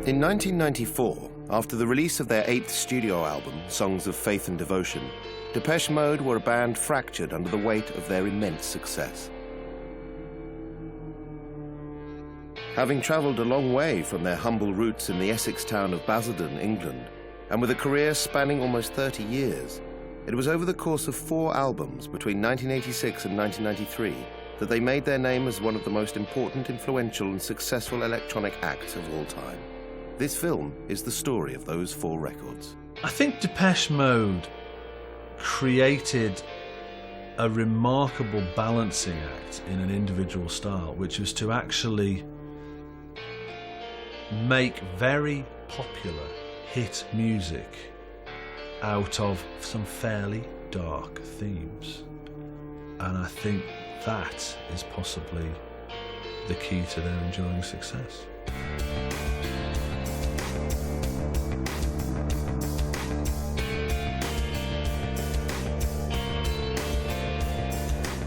In 1994, after the release of their 8th studio album, Songs of Faith and Devotion, Depeche Mode were a band fractured under the weight of their immense success. Having travelled a long way from their humble roots in the Essex town of Basildon, England, and with a career spanning almost 30 years, it was over the course of 4 albums between 1986 and 1993 that they made their name as one of the most important, influential and successful electronic acts of all time. This film is the story of those 4 records. I think Depeche Mode created a remarkable balancing act in an individual style, which was to actually make very popular hit music out of some fairly dark themes. And I think that is possibly the key to their enduring success.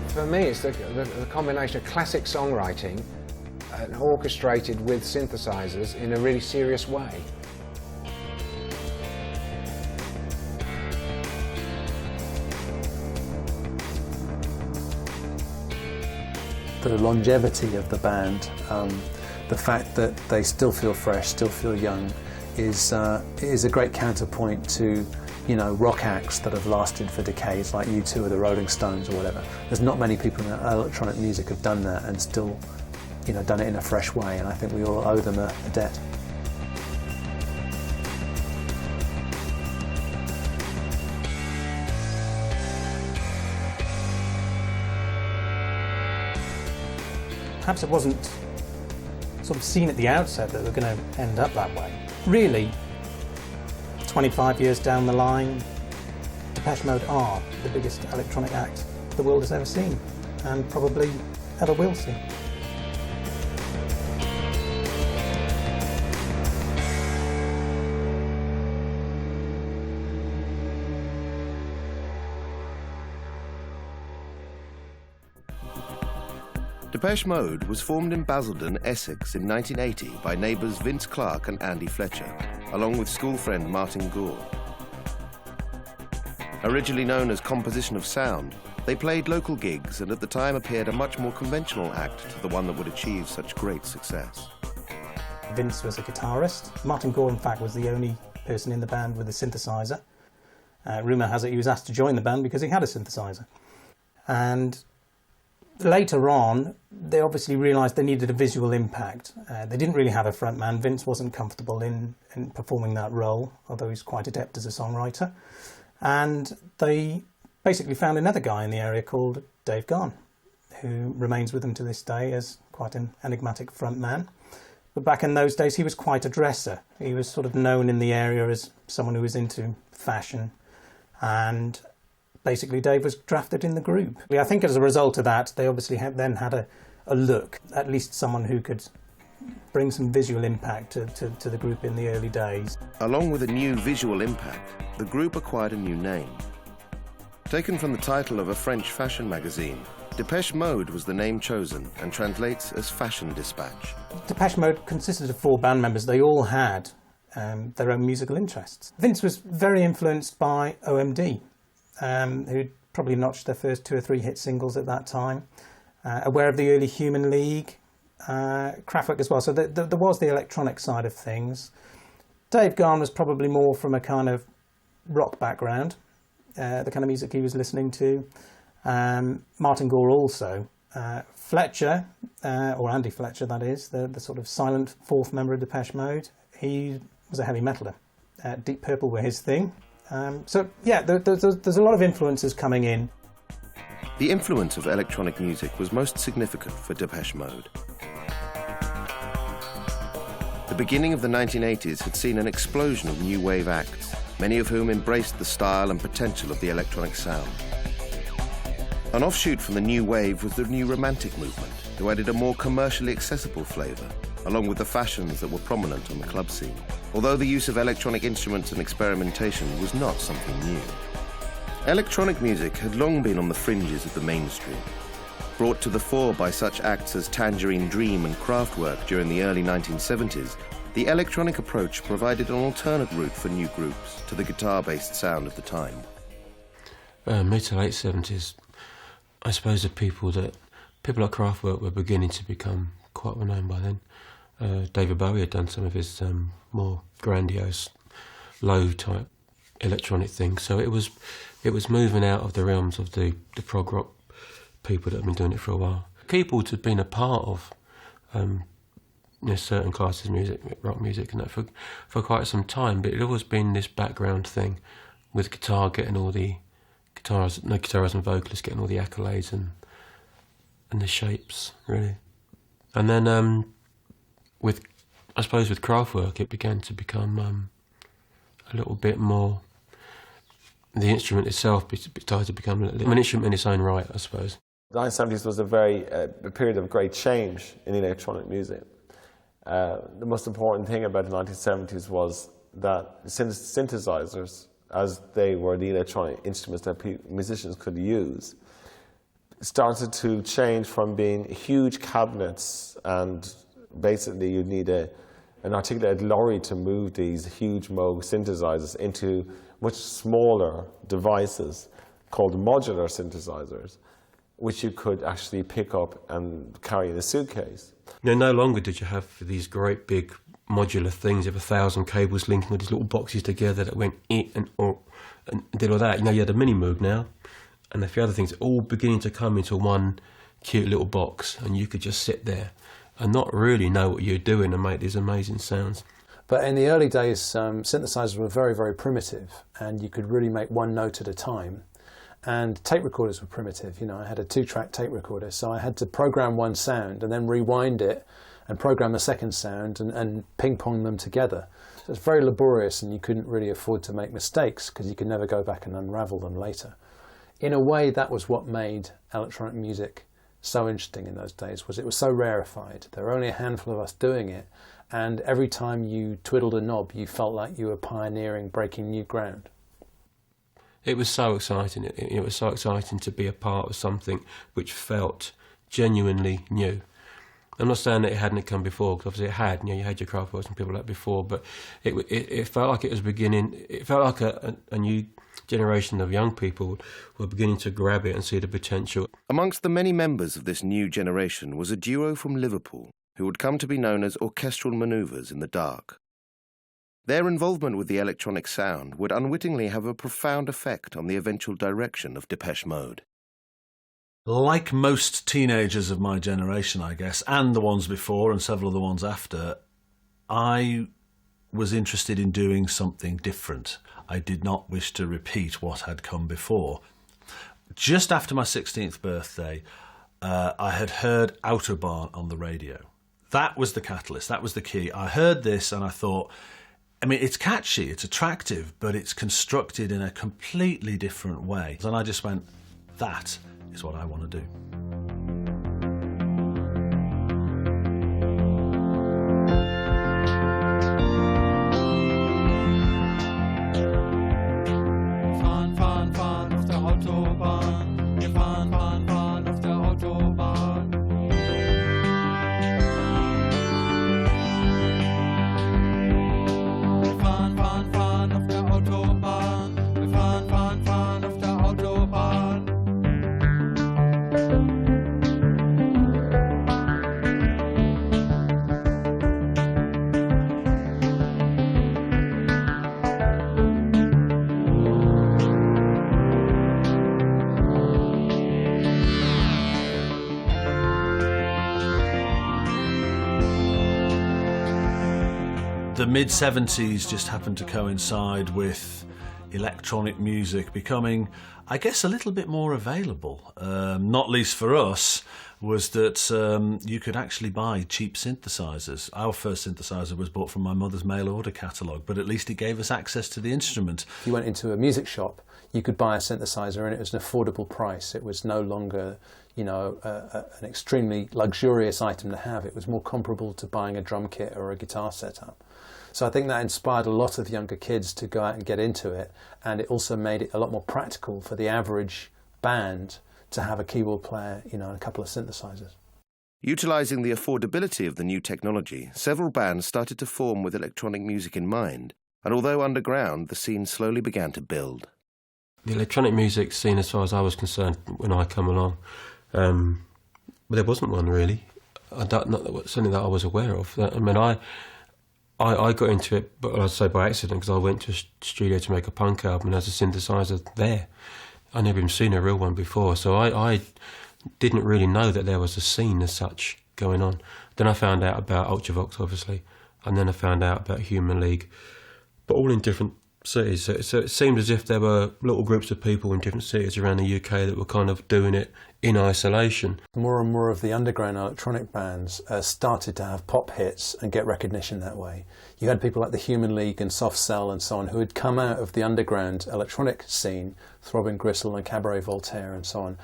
For me, it's the combination of classic songwriting and orchestrated with synthesizers in a really serious way. The longevity of the band, the fact that they still feel fresh, still feel young, is a great counterpoint to, you know, rock acts that have lasted for decades, like U2 or the Rolling Stones or whatever. There's not many people in electronic music have done that and still, you know, done it in a fresh way, and I think we all owe them a debt. Perhaps it wasn't sort of seen at the outset that they were going to end up that way. Really, 25 years down the line, Depeche Mode are the biggest electronic act the world has ever seen, and probably ever will see. Depeche Mode was formed in Basildon, Essex in 1980 by neighbours Vince Clarke and Andy Fletcher, along with school friend Martin Gore. Originally known as Composition of Sound, they played local gigs and at the time appeared a much more conventional act to the one that would achieve such great success. Vince was a guitarist. Martin Gore, in fact, was the only person in the band with a synthesizer. Rumour has it he was asked to join the band because he had a synthesizer. And later on, they obviously realised they needed a visual impact. They didn't really have a frontman. Vince wasn't comfortable in performing that role, although he's quite adept as a songwriter. And they basically found another guy in the area called Dave Gahan, who remains with them to this day as quite an enigmatic frontman. But back in those days, he was quite a dresser. He was sort of known in the area as someone who was into fashion, and basically Dave was drafted in the group. I think as a result of that, they obviously then had a look, at least someone who could bring some visual impact to the group in the early days. Along with a new visual impact, the group acquired a new name. Taken from the title of a French fashion magazine, Depeche Mode was the name chosen and translates as Fashion Dispatch. Depeche Mode consisted of 4 band members. They all had their own musical interests. Vince was very influenced by OMD, who'd probably notched their first 2 or 3 hit singles at that time, aware of the early Human League, Kraftwerk as well, so there was the electronic side of things. Dave Gahan was probably more from a kind of rock background, the kind of music he was listening to. Martin Gore also. Fletcher, or Andy Fletcher that is, the sort of silent 4th member of Depeche Mode, he was a heavy metaller. Deep Purple were his thing. So yeah, there's a lot of influences coming in. The influence of electronic music was most significant for Depeche Mode. The beginning of the 1980s had seen an explosion of new wave acts, many of whom embraced the style and potential of the electronic sound. An offshoot from the new wave was the new romantic movement, who added a more commercially accessible flavour, along with the fashions that were prominent on the club scene, although the use of electronic instruments and experimentation was not something new. Electronic music had long been on the fringes of the mainstream. Brought to the fore by such acts as Tangerine Dream and Kraftwerk during the early 1970s, the electronic approach provided an alternate route for new groups to the guitar-based sound of the time. Mid to late 70s, I suppose the people like Kraftwerk were beginning to become quite well known by then. David Bowie had done some of his more grandiose, low-type electronic things, so it was moving out of the realms of the prog rock people that had been doing it for a while. Keyboards had been a part of certain classes of music, rock music and that, for quite some time, but it had always been this background thing with guitar getting all the guitarists and vocalists getting all the accolades and the shapes, really. And then with Kraftwerk, it began to become a little bit more. The instrument itself started to become an instrument in its own right, I suppose. The 1970s was a period of great change in electronic music. The most important thing about the 1970s was that synthesizers, as they were the electronic instruments that musicians could use, started to change from being huge cabinets, and basically you'd need an articulated lorry to move these huge Moog synthesizers, into much smaller devices called modular synthesizers, which you could actually pick up and carry in a suitcase. Now, no longer did you have these great big modular things of 1,000 cables linking all these little boxes together that went in and out and did all that. You had a mini Moog now, and a few other things all beginning to come into one cute little box, and you could just sit there and not really know what you're doing and make these amazing sounds. But in the early days, synthesizers were very, very primitive, and you could really make one note at a time. And tape recorders were primitive. I had a 2-track tape recorder, so I had to program one sound and then rewind it and program the second sound and ping-pong them together. So it's very laborious, and you couldn't really afford to make mistakes because you could never go back and unravel them later. In a way, that was what made electronic music so interesting in those days, was it was so rarefied. There were only a handful of us doing it, and every time you twiddled a knob, you felt like you were pioneering, breaking new ground. It was so exciting. It was so exciting to be a part of something which felt genuinely new. I'm not saying that it hadn't come before, because obviously it had. You had your Kraftwerks and people like that before, but it felt like it was beginning. It felt like a new generation of young people were beginning to grab it and see the potential. Amongst the many members of this new generation was a duo from Liverpool who would come to be known as Orchestral Manoeuvres in the Dark. Their involvement with the electronic sound would unwittingly have a profound effect on the eventual direction of Depeche Mode. Like most teenagers of my generation, I guess, and the ones before and several of the ones after, I was interested in doing something different. I did not wish to repeat what had come before. Just after my 16th birthday, I had heard Autobahn on the radio. That was the catalyst, that was the key. I heard this and I thought, it's catchy, it's attractive, but it's constructed in a completely different way. And I just went, that is what I want to do. Fahren, fahren, fahren auf der Autobahn. Wir fahren, fahren, fahren auf der Autobahn. Wir fahren, fahren, fahren auf der Autobahn. Wir fahren, fahren, fahren auf der Autobahn. The mid-70s just happened to coincide with electronic music becoming, I guess, a little bit more available. Not least for us, was that you could actually buy cheap synthesizers. Our first synthesizer was bought from my mother's mail order catalogue, but at least it gave us access to the instrument. If you went into a music shop, you could buy a synthesizer and it was an affordable price. It was no longer, an extremely luxurious item to have. It was more comparable to buying a drum kit or a guitar setup. So I think that inspired a lot of younger kids to go out and get into it, and it also made it a lot more practical for the average band to have a keyboard player, and a couple of synthesizers. Utilising the affordability of the new technology, several bands started to form with electronic music in mind, and although underground, the scene slowly began to build. The electronic music scene, as far as I was concerned, when I come along, there wasn't one really. Not something that I was aware of. I mean, I got into it, but I'd say by accident, because I went to a studio to make a punk album, and there's a synthesizer there. I never even seen a real one before, so I didn't really know that there was a scene as such going on. Then I found out about Ultravox, obviously, and then I found out about Human League, but all in different cities. So it seemed as if there were little groups of people in different cities around the UK that were kind of doing it in isolation. More and more of the underground electronic bands started to have pop hits and get recognition that way. You had people like the Human League and Soft Cell and so on who had come out of the underground electronic scene, Throbbing Gristle and Cabaret Voltaire and so on,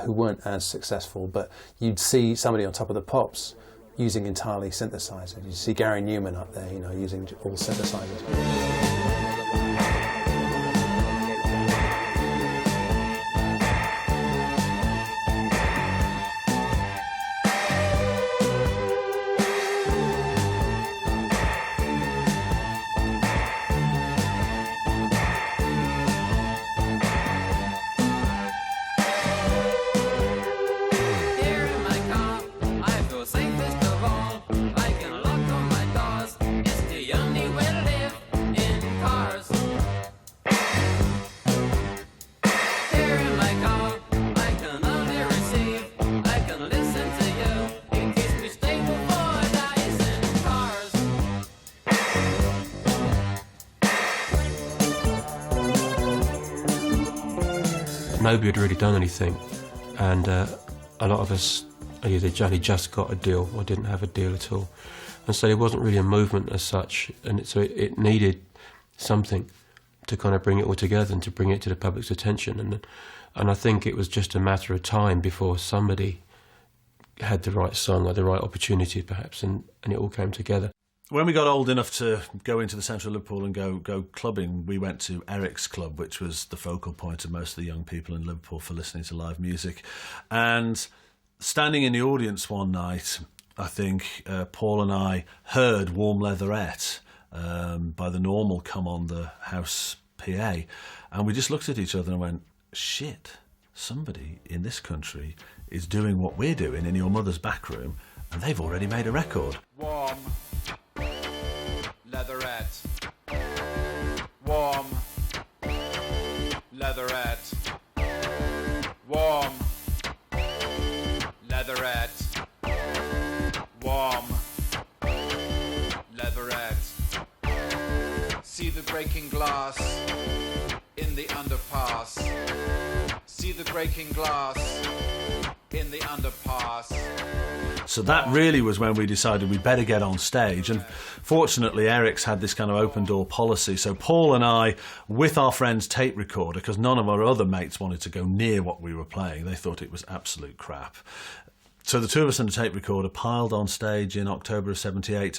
who weren't as successful, but you'd see somebody on top of the pops using entirely synthesizers. You see Gary Newman up there, you know, using all synthesizers. Nobody had really done anything, and a lot of us either only just got a deal or didn't have a deal at all, and so there wasn't really a movement as such, and so it needed something to kind of bring it all together and to bring it to the public's attention, and I think it was just a matter of time before somebody had the right song or the right opportunity perhaps, and it all came together. When we got old enough to go into the centre of Liverpool and go clubbing, we went to Eric's Club, which was the focal point of most of the young people in Liverpool for listening to live music. And standing in the audience one night, I think Paul and I heard Warm Leatherette by the Normal come on the house PA, and we just looked at each other and went, shit, somebody in this country is doing what we're doing in your mother's back room, and they've already made a record. Warm Leatherette. Warm Leatherette. Warm Leatherette. Warm Leatherette. See the breaking glass in the underpass. See the breaking glass in the underpass. So that really was when we decided we'd better get on stage, and fortunately Eric's had this kind of open door policy, so Paul and I, with our friend's tape recorder, because none of our other mates wanted to go near what we were playing, they thought it was absolute crap. So the two of us and the tape recorder piled on stage in October of '78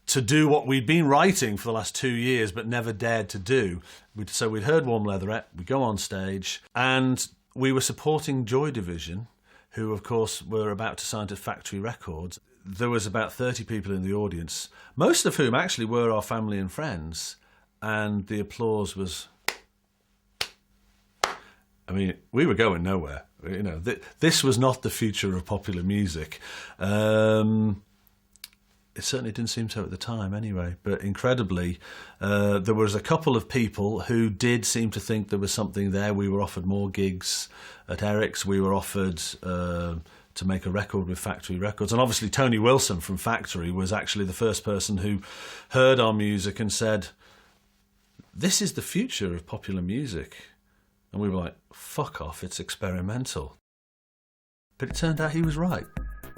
to do what we'd been writing for the last 2 years but never dared to do. So we'd heard Warm Leatherette, we go on stage, and we were supporting Joy Division, who of course were about to sign to Factory Records. There was about 30 people in the audience, most of whom actually were our family and friends, and the applause was... I mean, we were going nowhere. You know, this was not the future of popular music. It certainly didn't seem so at the time anyway, but incredibly, there was a couple of people who did seem to think there was something there. We were offered more gigs at Eric's, we were offered to make a record with Factory Records, and obviously Tony Wilson from Factory was actually the first person who heard our music and said, this is the future of popular music. And we were like, fuck off, it's experimental. But it turned out he was right.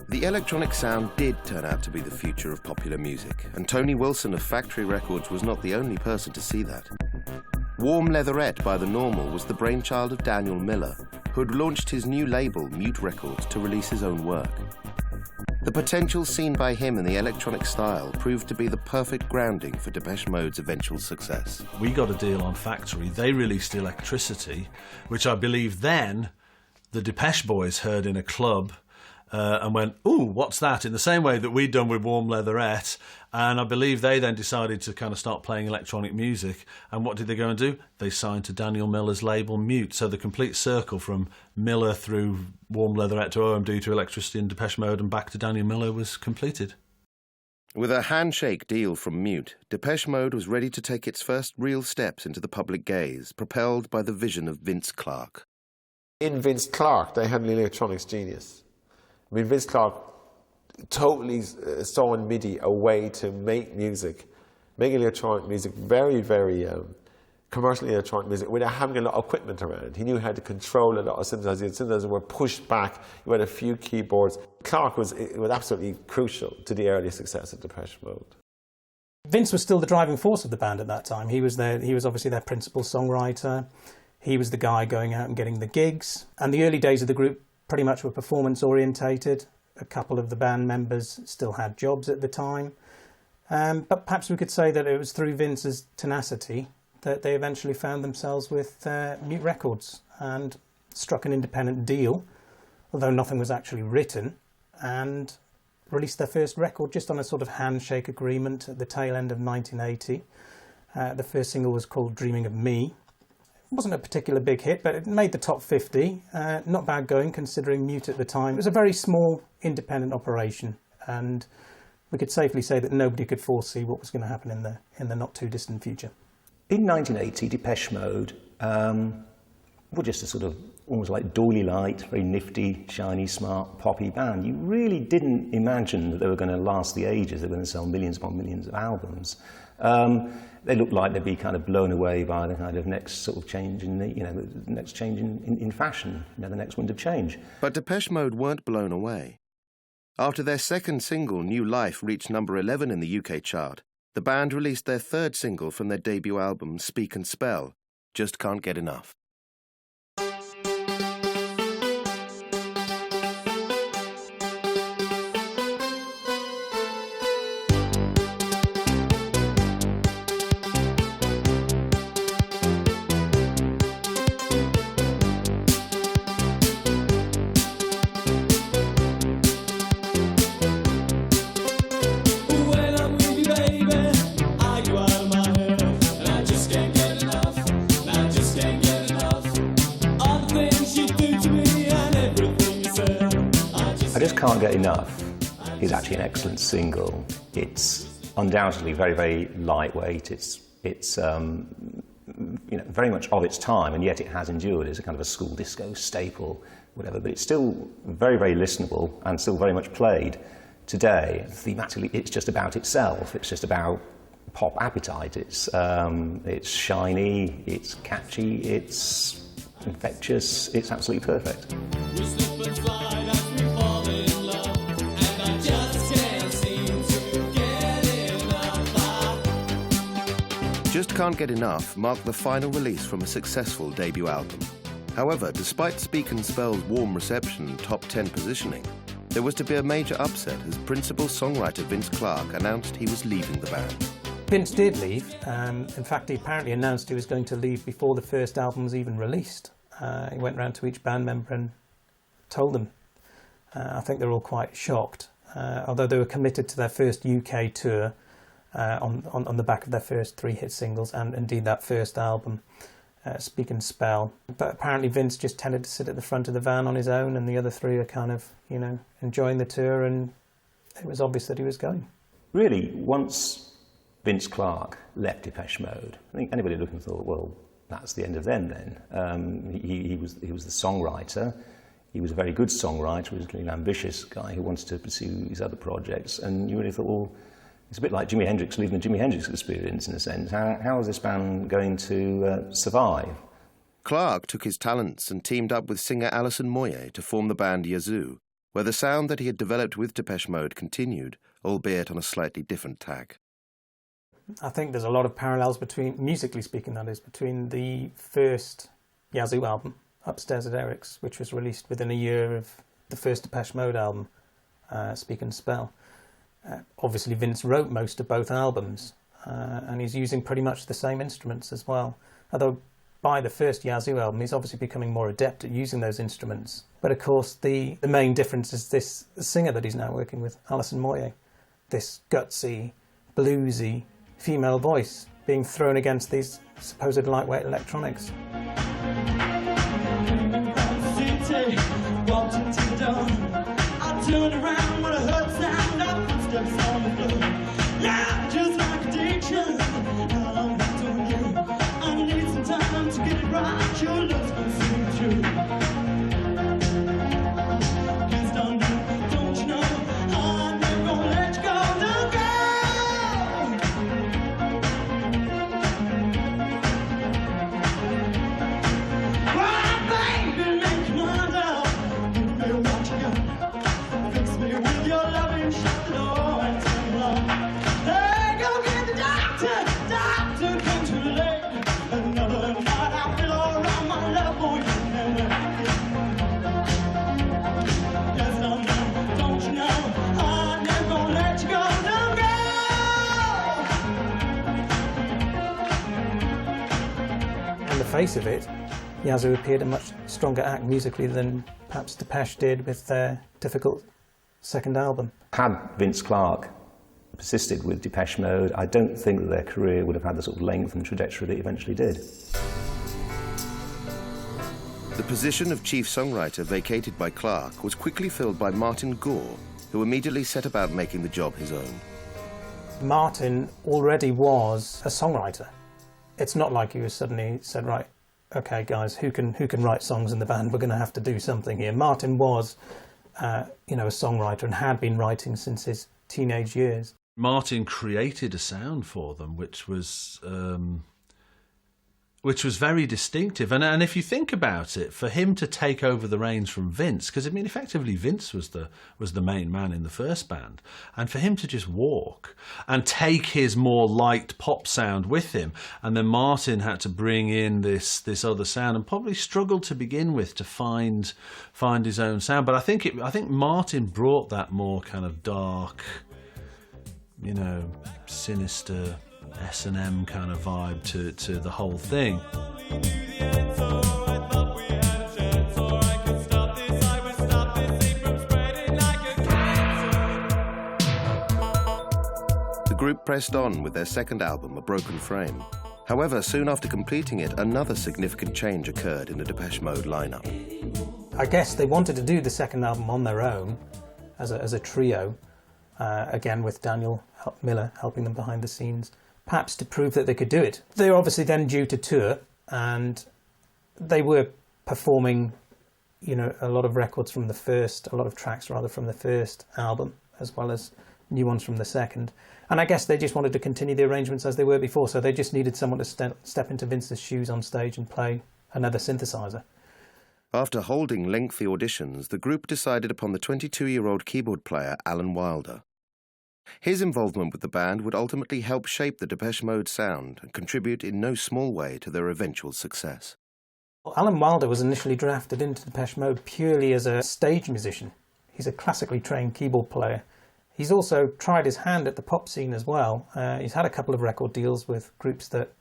The electronic sound did turn out to be the future of popular music, and Tony Wilson of Factory Records was not the only person to see that. Warm Leatherette by The Normal was the brainchild of Daniel Miller, who had launched his new label, Mute Records, to release his own work. The potential seen by him in the electronic style proved to be the perfect grounding for Depeche Mode's eventual success. We got a deal on Factory. They released Electricity, which I believe then the Depeche Boys heard in a club, and went, "Ooh, what's that?" in the same way that we'd done with Warm Leatherette. And I believe they then decided to kind of start playing electronic music. And what did they go and do? They signed to Daniel Miller's label Mute. So the complete circle from Miller through Warm Leatherette to OMD to Electricity and Depeche Mode and back to Daniel Miller was completed. With a handshake deal from Mute, Depeche Mode was ready to take its first real steps into the public gaze, propelled by the vision of Vince Clarke. In Vince Clarke, they had an electronics genius. I mean, Vince Clarke totally saw in MIDI a way to make music, make electronic music very, very commercial electronic music without having a lot of equipment around. He knew how to control a lot of synthesizers. Synthesizers were pushed back. You had a few keyboards. Clarke was absolutely crucial to the early success of Depeche Mode. Vince was still the driving force of the band at that time. He was obviously their principal songwriter. He was the guy going out and getting the gigs. And the early days of the group pretty much were performance orientated. A couple of the band members still had jobs at the time. But perhaps we could say that it was through Vince's tenacity that they eventually found themselves with Mute Records and struck an independent deal, although nothing was actually written, and released their first record just on a sort of handshake agreement at the tail end of 1980. The first single was called Dreaming of Me. It wasn't a particular big hit, but it made the top 50. Not bad going, considering Mute at the time. It was a very small, independent operation, and we could safely say that nobody could foresee what was going to happen in the not-too-distant future. In 1980, Depeche Mode were just a sort of almost like doily light, very nifty, shiny, smart, poppy band. You really didn't imagine that they were going to last the ages. They were going to sell millions upon millions of albums. They looked like they'd be kind of blown away by the kind of next sort of change in the next change in fashion, the next wind of change. But Depeche Mode weren't blown away. After their second single, New Life, reached number 11 in the UK chart, the band released their third single from their debut album, Speak and Spell, Just Can't Get Enough. I Just Can't Get Enough is actually an excellent single. It's undoubtedly very, very lightweight. It's very much of its time, and yet it has endured as a kind of a school disco staple, whatever. But it's still very, very listenable and still very much played today. Thematically, it's just about itself. It's just about pop appetite. It's shiny. It's catchy. It's infectious. It's absolutely perfect. Just Can't Get Enough marked the final release from a successful debut album. However, despite Speak and Spell's warm reception and top 10 positioning, there was to be a major upset as principal songwriter Vince Clarke announced he was leaving the band. Vince did leave. In fact, he apparently announced he was going to leave before the first album was even released. He went round to each band member and told them. I think they're all quite shocked, although they were committed to their first UK tour on the back of their first 3 hit singles and indeed that first album, Speak and Spell. But apparently Vince just tended to sit at the front of the van on his own, and the other 3 are kind of, enjoying the tour, and it was obvious that he was going. Really, once Vince Clarke left Depeche Mode, I think anybody looking thought, well, that's the end of them then. He was the songwriter. He was a very good songwriter. He was an ambitious guy who wanted to pursue his other projects, and you really thought, well, it's a bit like Jimi Hendrix leaving the Jimi Hendrix Experience in a sense. How is this band going to survive? Clarke took his talents and teamed up with singer Alison Moyet to form the band Yazoo, where the sound that he had developed with Depeche Mode continued, albeit on a slightly different tack. I think there's a lot of parallels musically speaking, that is, between the first Yazoo album, Upstairs at Eric's, which was released within a year of the first Depeche Mode album, Speak and Spell. Obviously Vince wrote most of both albums, and he's using pretty much the same instruments as well. Although by the first Yazoo album, he's obviously becoming more adept at using those instruments. But of course, the main difference is this singer that he's now working with, Alison Moyet. This gutsy, bluesy female voice being thrown against these supposed lightweight electronics. Face of it, Yazoo appeared a much stronger act musically than perhaps Depeche did with their difficult second album. Had Vince Clarke persisted with Depeche Mode, I don't think that their career would have had the sort of length and trajectory that it eventually did. The position of chief songwriter vacated by Clarke was quickly filled by Martin Gore, who immediately set about making the job his own. Martin already was a songwriter. It's not like he was suddenly said, right, okay guys, who can write songs in the band? We're going to have to do something here. Martin was, a songwriter and had been writing since his teenage years. Martin created a sound for them, which was very distinctive. And if you think about it, for him to take over the reins from Vince, because I mean, effectively Vince was the main man in the first band, and for him to just walk and take his more light pop sound with him, and then Martin had to bring in this other sound, and probably struggled to begin with to find his own sound. But I think Martin brought that more kind of dark, sinister S&M kind of vibe to the whole thing. The group pressed on with their second album, A Broken Frame. However, soon after completing it, another significant change occurred in the Depeche Mode lineup. I guess they wanted to do the second album on their own, as a trio, again with Daniel Miller helping them behind the scenes, perhaps to prove that they could do it. They were obviously then due to tour, and they were performing, a lot of records from a lot of tracks rather from the first album, as well as new ones from the second. And I guess they just wanted to continue the arrangements as they were before, so they just needed someone to step into Vince's shoes on stage and play another synthesizer. After holding lengthy auditions, the group decided upon the 22-year-old keyboard player Alan Wilder. His involvement with the band would ultimately help shape the Depeche Mode sound and contribute in no small way to their eventual success. Alan Wilder was initially drafted into Depeche Mode purely as a stage musician. He's a classically trained keyboard player. He's also tried his hand at the pop scene as well. He's had a couple of record deals with groups that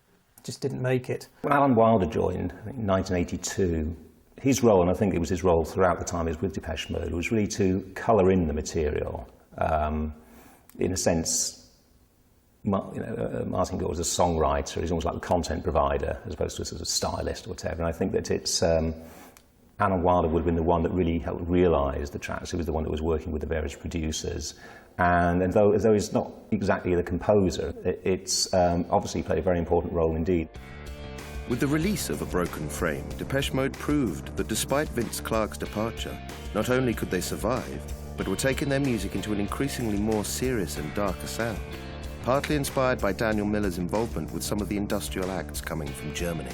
just didn't make it. When Alan Wilder joined, I think in 1982, his role, and I think it was his role throughout the time he was with Depeche Mode, was really to colour in the material. In a sense, Martin Gore was a songwriter. He's almost like the content provider as opposed to a sort of stylist or whatever. And I think that it's Alan Wilder would have been the one that really helped realise the tracks. He was the one that was working with the various producers. And though he's not exactly the composer, it's obviously played a very important role indeed. With the release of A Broken Frame, Depeche Mode proved that despite Vince Clarke's departure, not only could they survive, but were taking their music into an increasingly more serious and darker sound, partly inspired by Daniel Miller's involvement with some of the industrial acts coming from Germany.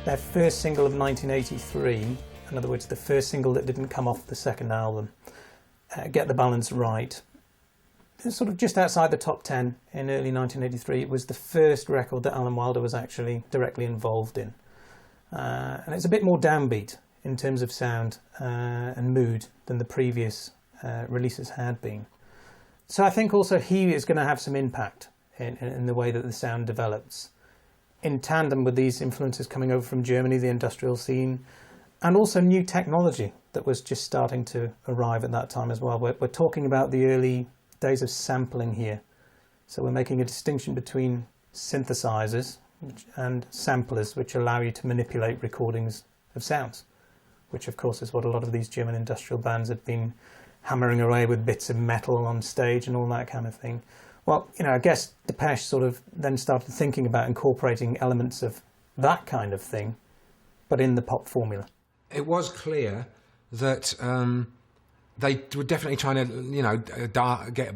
Their first single of 1983, in other words, the first single that didn't come off the second album, Get the Balance Right, sort of just outside the top 10 in early 1983. It was the first record that Alan Wilder was actually directly involved in. And it's a bit more downbeat in terms of sound and mood than the previous releases had been. So I think also he is going to have some impact in the way that the sound develops. in tandem with these influences coming over from Germany, the industrial scene, and also new technology that was just starting to arrive at that time as well. We're talking about the early days of sampling here. So we're making a distinction between synthesizers and samplers, which allow you to manipulate recordings of sounds, which of course is what a lot of these German industrial bands had been hammering away with bits of metal on stage and all that kind of thing. Well, you know, I guess Depeche sort of then started thinking about incorporating elements of that kind of thing, but in the pop formula. It was clear that they were definitely trying to, you know, get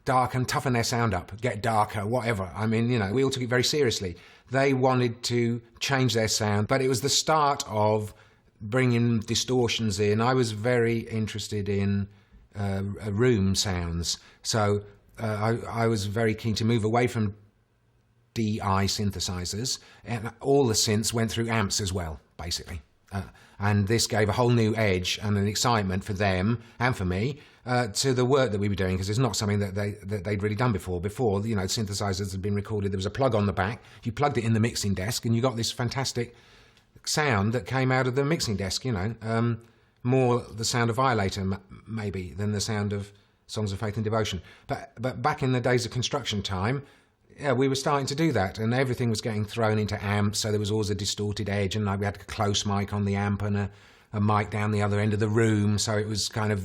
dark and toughen their sound up, get darker, whatever. I mean, you know, we all took it very seriously. They wanted to change their sound, but it was the start of bringing distortions in. I was very interested in room sounds, so I was very keen to move away from DI synthesizers, and all the synths went through amps as well, basically. And this gave a whole new edge and an excitement for them and for me to the work that we were doing, because it's not something that they'd really done before. Before, you know, synthesizers had been recorded, there was a plug on the back, you plugged it in the mixing desk, and you got this fantastic sound that came out of the mixing desk, you know. More the sound of Violator, maybe, than the sound of Songs of Faith and Devotion. But back in the days of construction time, yeah, we were starting to do that, and everything was getting thrown into amps, so there was always a distorted edge, and we had a close mic on the amp and a mic down the other end of the room, so it was kind of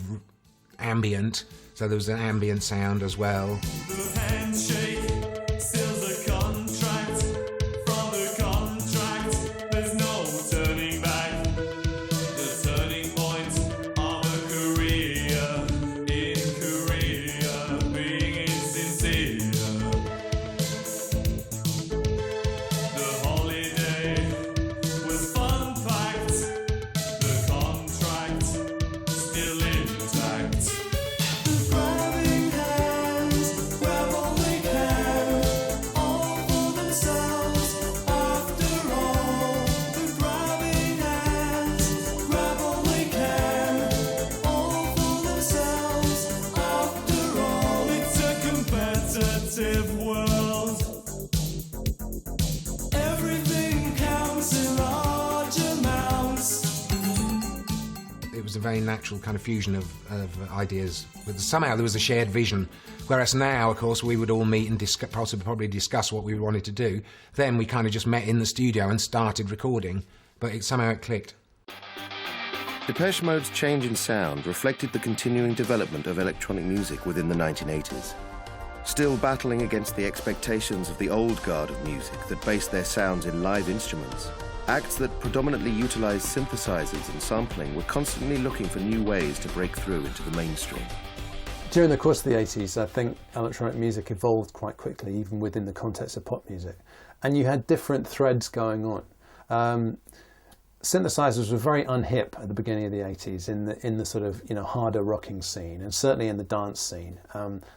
ambient, so there was an ambient sound as well. The handshake seals the contract. From the contract, there's no turning back. The turning point of a career, in Korea, being insincere. The holiday was fun packed. The contract still intact. Grabbing hands, grab all they can, all for themselves after all. The grabbing hands, grab all they can, all for themselves after all. It's a competitive world. Everything counts in large amounts. It was a very natural kind of fusion of ideas. But somehow there was a shared vision. Whereas now, of course, we would all meet and probably discuss what we wanted to do. Then we kind of just met in the studio and started recording. But somehow it clicked. Depeche Mode's change in sound reflected the continuing development of electronic music within the 1980s. Still battling against the expectations of the old guard of music that based their sounds in live instruments, acts that predominantly utilized synthesizers and sampling were constantly looking for new ways to break through into the mainstream. During the course of the 80s, I think electronic music evolved quite quickly, even within the context of pop music. And you had different threads going on. Synthesizers were very unhip at the beginning of the 80s in the sort of, you know, harder rocking scene, and certainly in the dance scene.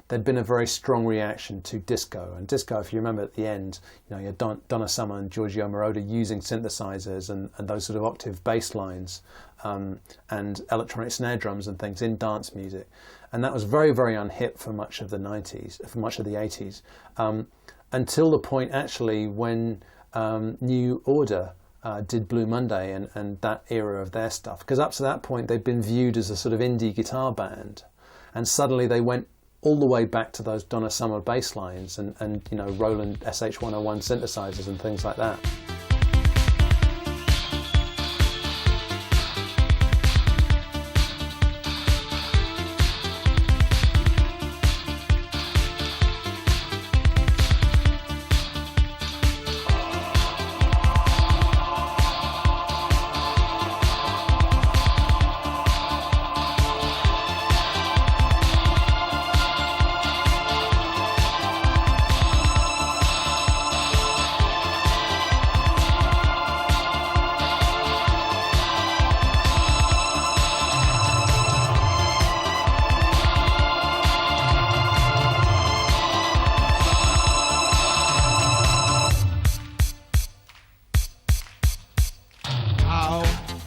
There'd been a very strong reaction to disco, and disco, if you remember at the end, you know, you had Donna Summer and Giorgio Moroder using synthesizers and those sort of octave bass lines and electronic snare drums and things in dance music, and that was very, very unhip for much of the 90s, for much of the 80s, until the point actually when New Order did Blue Monday and that era of their stuff, because up to that point they'd been viewed as a sort of indie guitar band, and suddenly they went all the way back to those Donna Summer bass lines and you know, Roland SH-101 synthesizers and things like that.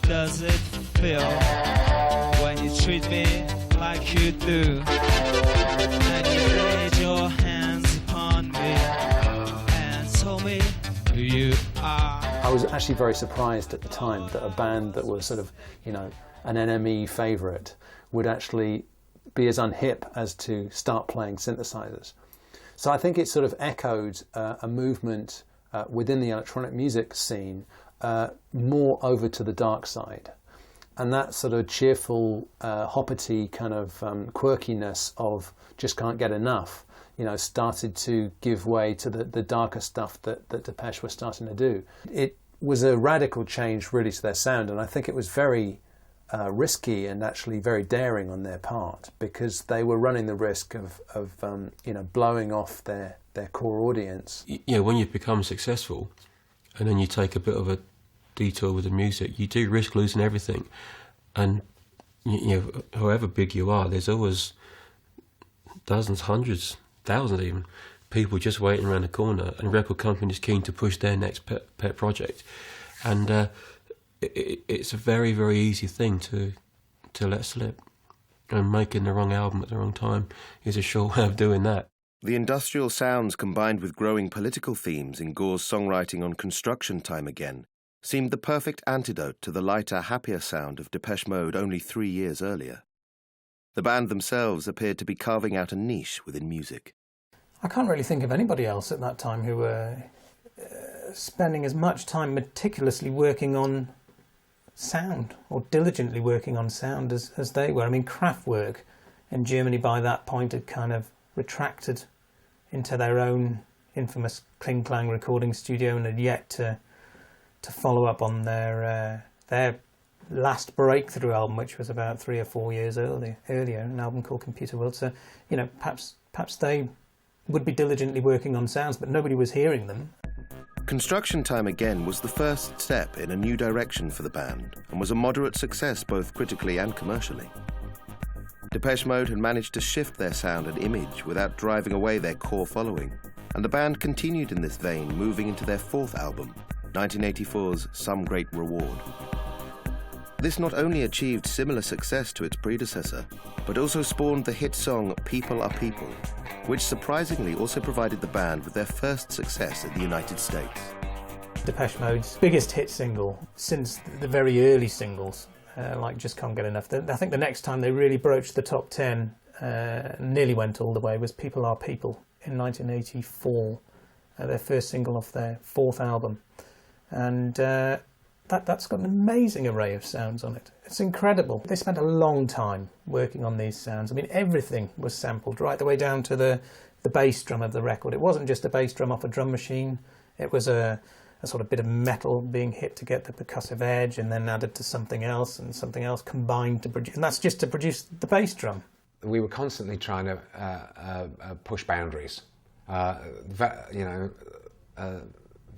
Does it feel when you treat me like you do? And you laid your hands upon me and told me who you are. I was actually very surprised at the time that a band that was sort of, you know, an NME favourite would actually be as unhip as to start playing synthesizers. So I think it sort of echoed a movement within the electronic music scene more over to the dark side. And that sort of cheerful, hoppity kind of quirkiness of just can't get enough, you know, started to give way to the darker stuff that Depeche were starting to do. It was a radical change really to their sound, and I think it was very risky and actually very daring on their part, because they were running the risk of you know, blowing off their core audience. You know, when you become successful and then you take a bit of a detour with the music, you do risk losing everything. And you know, however big you are, there's always dozens, hundreds, thousands even, people just waiting around the corner, and record companies keen to push their next pet project. And it's a very, very easy thing to let slip. And making the wrong album at the wrong time is a sure way of doing that. The industrial sounds combined with growing political themes in Gore's songwriting on Construction Time Again seemed the perfect antidote to the lighter, happier sound of Depeche Mode only 3 years earlier. The band themselves appeared to be carving out a niche within music. I can't really think of anybody else at that time who were spending as much time meticulously working on sound, or diligently working on sound as they were. I mean, Kraftwerk in Germany by that point had kind of retracted into their own infamous Kling Klang recording studio and had yet to follow up on their last breakthrough album, which was about 3 or 4 years earlier, an album called Computer World. So, you know, perhaps they would be diligently working on sounds, but nobody was hearing them. Construction Time Again was the first step in a new direction for the band and was a moderate success both critically and commercially. Depeche Mode had managed to shift their sound and image without driving away their core following, and the band continued in this vein, moving into their fourth album, 1984's Some Great Reward. This not only achieved similar success to its predecessor, but also spawned the hit song People Are People, which surprisingly also provided the band with their first success in the United States. Depeche Mode's biggest hit single since the very early singles, like Just Can't Get Enough. I think the next time they really broached the top 10, nearly went all the way, was People Are People in 1984, their first single off their fourth album. And that's got an amazing array of sounds on it. It's incredible. They spent a long time working on these sounds. I mean, everything was sampled, right the way down to the bass drum of the record. It wasn't just a bass drum off a drum machine. It was a sort of bit of metal being hit to get the percussive edge and then added to something else and something else combined to produce. And that's just to produce the bass drum. We were constantly trying to push boundaries.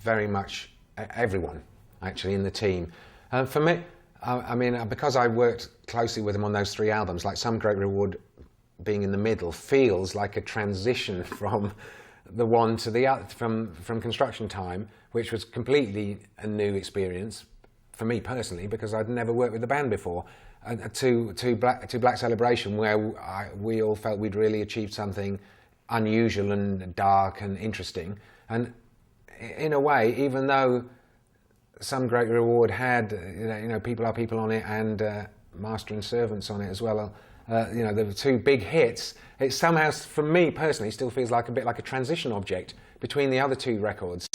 Very much everyone, actually, in the team. For me, I mean, because I worked closely with them on those 3 albums, like Some Great Reward being in the middle feels like a transition from the one to the other, from Construction Time, which was completely a new experience for me personally, because I'd never worked with the band before, to Black Celebration, where we all felt we'd really achieved something unusual and dark and interesting. And in a way, even though Some Great Reward had, you know, People Are People on it and Master and Servants on it as well, you know, the 2 big hits, it somehow, for me personally, still feels like a bit like a transition object between the other 2 records.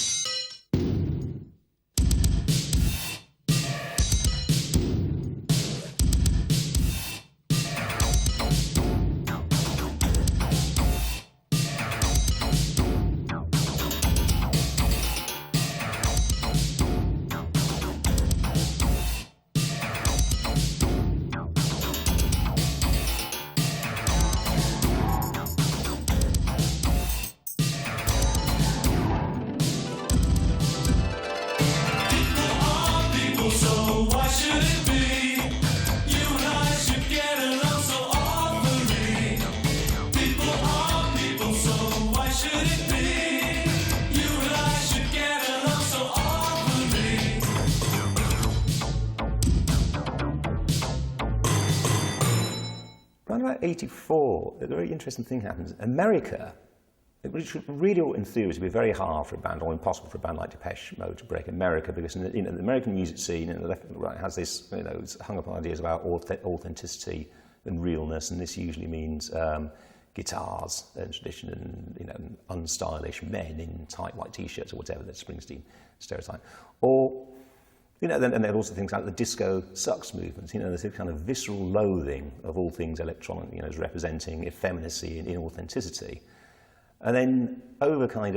Around about 84, a very interesting thing happens. America which really, in theory, would be very hard for a band, or impossible for a band like Depeche Mode to break America, because in the American music scene, the left and the right has this, it's hung up on ideas about authenticity and realness, and this usually means guitars and tradition, and unstylish men in tight white t-shirts or whatever, the Springsteen stereotype, or then there are also things like the disco sucks movement. There's a kind of visceral loathing of all things electronic, as representing effeminacy and inauthenticity. And then overcome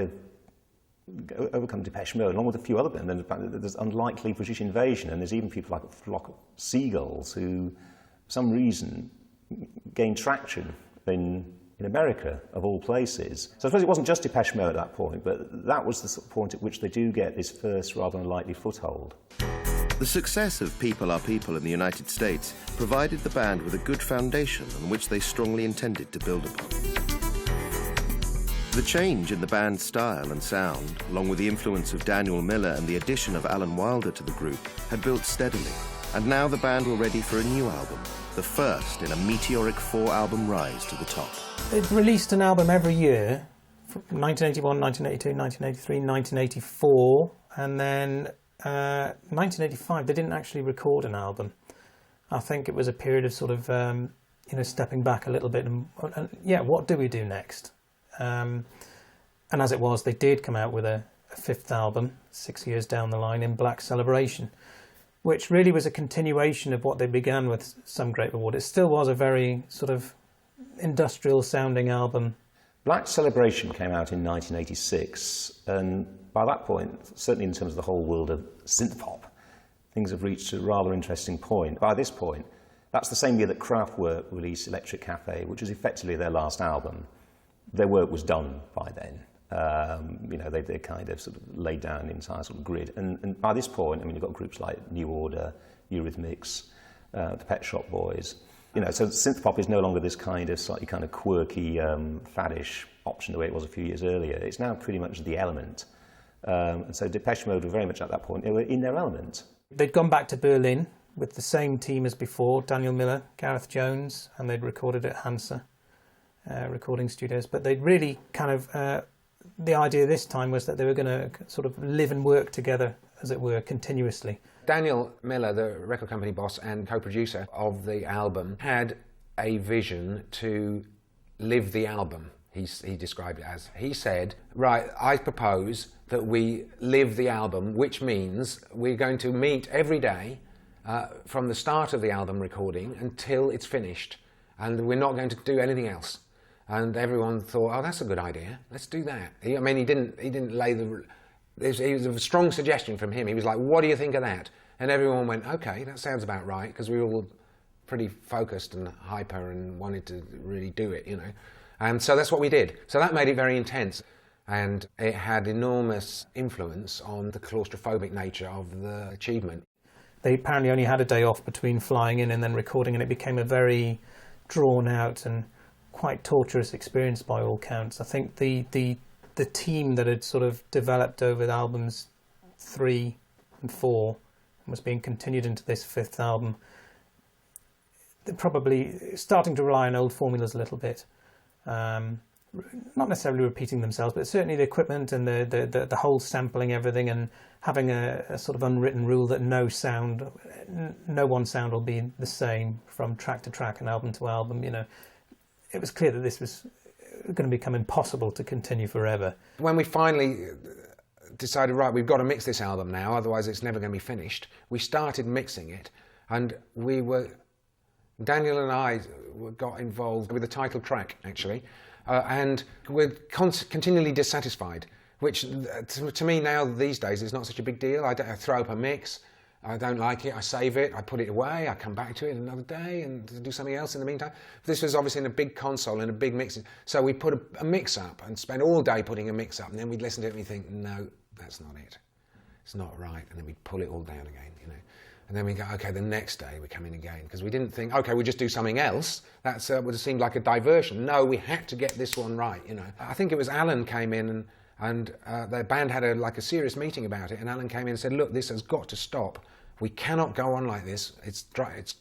Depeche Mode, along with a few other bands. There's unlikely British invasion, and there's even people like a flock of seagulls who, for some reason, gained traction in America, of all places. So I suppose it wasn't just Depeche Mode at that point, but that was the sort of point at which they do get this first rather unlikely foothold. The success of People Are People in the United States provided the band with a good foundation on which they strongly intended to build upon. The change in the band's style and sound, along with the influence of Daniel Miller and the addition of Alan Wilder to the group, had built steadily, and now the band were ready for a new album, the first in a meteoric 4-album rise to the top. They'd released an album every year, from 1981, 1982, 1983, 1984, and then 1985 they didn't actually record an album. I think it was a period of sort of stepping back a little bit and what do we do next? And as it was, they did come out with a 5th album 6 years down the line, in Black Celebration, which really was a continuation of what they began with, Some Great Reward. It still was a very sort of industrial sounding album. Black Celebration came out in 1986, and by that point, certainly in terms of the whole world of synthpop, things have reached a rather interesting point. By this point, that's the same year that Kraftwerk released Electric Cafe, which was effectively their last album. Their work was done by then. They kind of sort of laid down the entire sort of grid. And by this point, you've got groups like New Order, Eurythmics, the Pet Shop Boys. So synthpop is no longer this kind of slightly kind of quirky, faddish option the way it was a few years earlier. It's now pretty much the element. And so Depeche Mode were very much at that point, they were in their element. They'd gone back to Berlin with the same team as before, Daniel Miller, Gareth Jones, and they'd recorded at Hansa recording studios. But they'd really kind of, the idea this time was that they were going to sort of live and work together, as it were, continuously. Daniel Miller, the record company boss and co-producer of the album, had a vision to live the album, he described it as. He said, right, I propose that we live the album, which means we're going to meet every day from the start of the album recording until it's finished, and we're not going to do anything else. And everyone thought, oh, that's a good idea, let's do that. He didn't lay the... It was a strong suggestion from him. He was like, what do you think of that? And everyone went, okay, that sounds about right, because we were all pretty focused and hyper and wanted to really do it, And so that's what we did. So that made it very intense. And it had enormous influence on the claustrophobic nature of the achievement. They apparently only had a day off between flying in and then recording, and it became a very drawn out and quite torturous experience by all counts. I think the team that had sort of developed over the albums 3 and 4 and was being continued into this 5th album, they're probably starting to rely on old formulas a little bit. Not necessarily repeating themselves, but certainly the equipment and the whole sampling everything, and having a sort of unwritten rule that no one sound will be the same from track to track and album to album. It was clear that this was going to become impossible to continue forever. When we finally decided, right, we've got to mix this album now, otherwise it's never going to be finished, we started mixing it, and Daniel and I got involved with the title track, actually, and we're continually dissatisfied, which to me now these days is not such a big deal. I throw up a mix, I don't like it, I save it, I put it away, I come back to it another day and do something else in the meantime. This was obviously in a big console and a big mix, so we put a mix up and spent all day putting a mix up, and then we'd listen to it and we'd think, no, that's not it, it's not right, and then we'd pull it all down again, And then we go, okay, the next day we come in again, because we didn't think, okay, we'll just do something else. That would have seemed like a diversion. No, we had to get this one right, I think it was Alan came in and the band had a serious meeting about it, and Alan came in and said, look, this has got to stop. We cannot go on like this. It's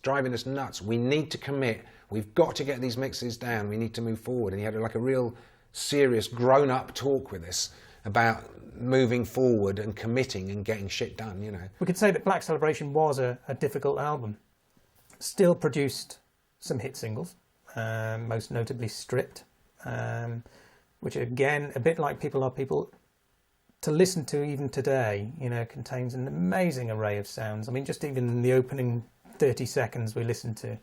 driving us nuts. We need to commit. We've got to get these mixes down. We need to move forward. And he had a real serious, grown-up talk with us about moving forward and committing and getting shit done, you know. We could say that Black Celebration was a difficult album. Still produced some hit singles, most notably Stripped, which again, a bit like People Are People, to listen to even today, you know, contains an amazing array of sounds. I mean, just even in the opening 30 seconds we listen to,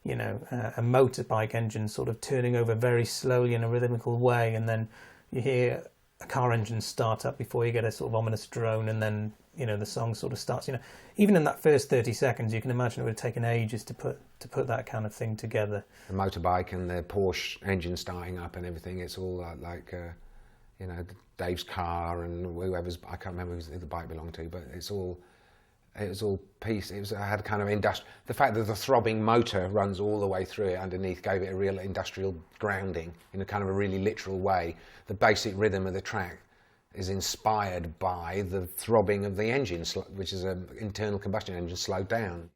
you know, a motorbike engine sort of turning over very slowly in a rhythmical way, and then you hear a car engine start up before you get a sort of ominous drone, and then, you know, the song sort of starts. You know, even in that first 30 seconds, you can imagine it would have taken ages to put that kind of thing together. The motorbike and the Porsche engine starting up and everything, it's all like you know, Dave's car and whoever's, I can't remember who the bike belonged to, but it was all piece. It had kind of industrial. The fact that the throbbing motor runs all the way through it underneath gave it a real industrial grounding in a kind of a really literal way. The basic rhythm of the track is inspired by the throbbing of the engine, which is an internal combustion engine slowed down.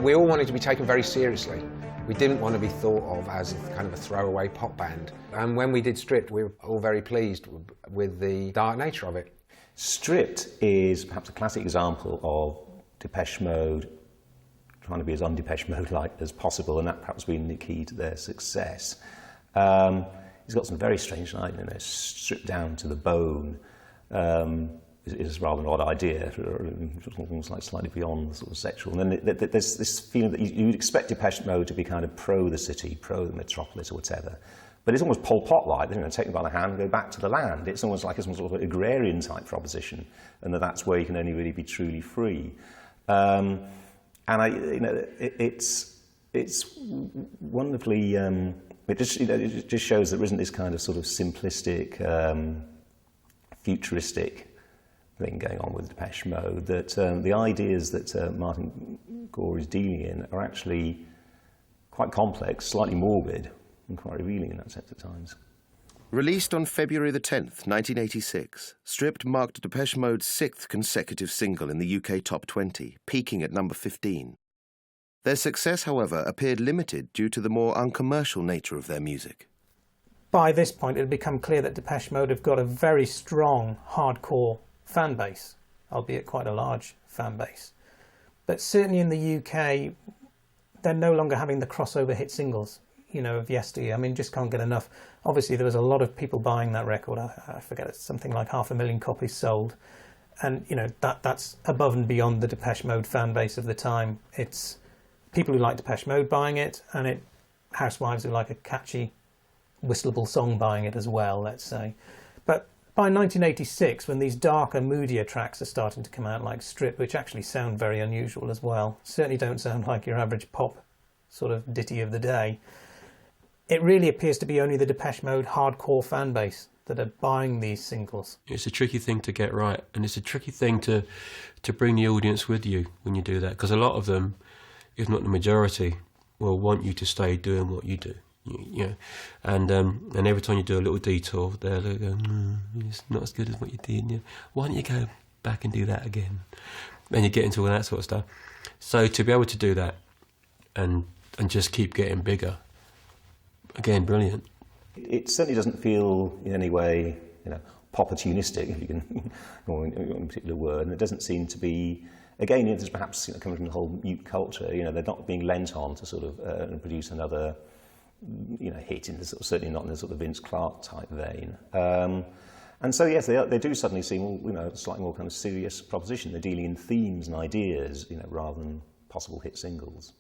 We all wanted to be taken very seriously. We didn't want to be thought of as kind of a throwaway pop band. And when we did Stripped, we were all very pleased with the dark nature of it. Stripped is perhaps a classic example of Depeche Mode trying to be as un-Depeche Mode-like as possible, and that perhaps being the key to their success. He's got some very strange lines, you know, stripped down to the bone. Is rather an odd idea, almost like slightly beyond the sort of sexual. And then there's this feeling that you would expect Depeche Mode to be kind of pro the city, pro the metropolis or whatever. But it's almost Pol Pot-like, you know, take me by the hand and go back to the land. It's almost like some sort of agrarian type proposition, and that's where you can only really be truly free. And it's wonderfully. It just shows there isn't this kind of sort of simplistic, futuristic thing going on with Depeche Mode, that the ideas that Martin Gore is dealing in are actually quite complex, slightly morbid, and quite revealing in that sense at times. Released on February the 10th, 1986, Stripped marked Depeche Mode's 6th consecutive single in the UK Top 20, peaking at number 15. Their success, however, appeared limited due to the more uncommercial nature of their music. By this point, it had become clear that Depeche Mode have got a very strong, hardcore fan base, albeit quite a large fan base. But certainly in the UK, they're no longer having the crossover hit singles, you know, of yesteryear. I mean, just can't get enough. Obviously, there was a lot of people buying that record. I forget, it's something like 500,000 copies sold. And, you know, that's above and beyond the Depeche Mode fan base of the time. It's people who like Depeche Mode buying it, and housewives who like a catchy, whistleable song buying it as well, let's say. But by 1986, when these darker, moodier tracks are starting to come out, like Strip, which actually sound very unusual as well, certainly don't sound like your average pop sort of ditty of the day, it really appears to be only the Depeche Mode hardcore fan base that are buying these singles. It's a tricky thing to get right, and it's a tricky thing to bring the audience with you when you do that, because a lot of them, if not the majority, will want you to stay doing what you do. You know, and every time you do a little detour, they're going, it's not as good as what you did. You know, why don't you go back and do that again? And you get into all that sort of stuff. So to be able to do that and just keep getting bigger, again, brilliant. It certainly doesn't feel in any way, you know, opportunistic, if you can, or in a particular word, and it doesn't seem to be. Again, there's perhaps, you know, coming from the whole mute culture, you know, they're not being lent on to sort of produce another hit in the certainly not in the sort of Vince Clarke type vein. And so yes, they do suddenly seem a slightly more kind of serious proposition. They're dealing in themes and ideas, rather than possible hit singles.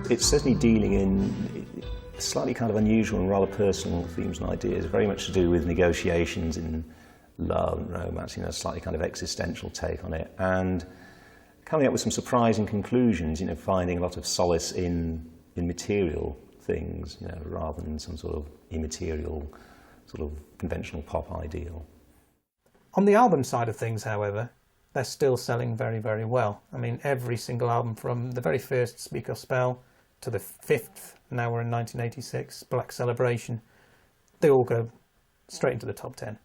It's certainly dealing in slightly kind of unusual and rather personal themes and ideas, very much to do with negotiations in love and romance, a slightly kind of existential take on it, and coming up with some surprising conclusions, finding a lot of solace in material things, rather than some sort of immaterial, sort of conventional pop ideal. On the album side of things, however, they're still selling very, very well. I mean, every single album from the very first Speak or Spell to the fifth, now we're in 1986, Black Celebration, they all go straight into the top 10.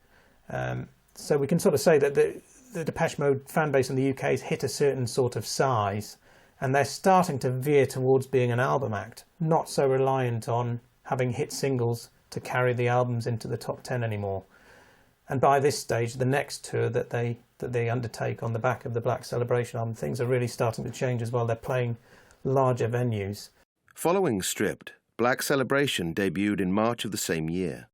So we can sort of say that the Depeche Mode fan base in the UK has hit a certain sort of size, and they're starting to veer towards being an album act, not so reliant on having hit singles to carry the albums into the top 10 anymore. And by this stage, the next tour that they undertake on the back of the Black Celebration album, things are really starting to change as well. They're playing larger venues. Following Stripped, Black Celebration debuted in March of the same year.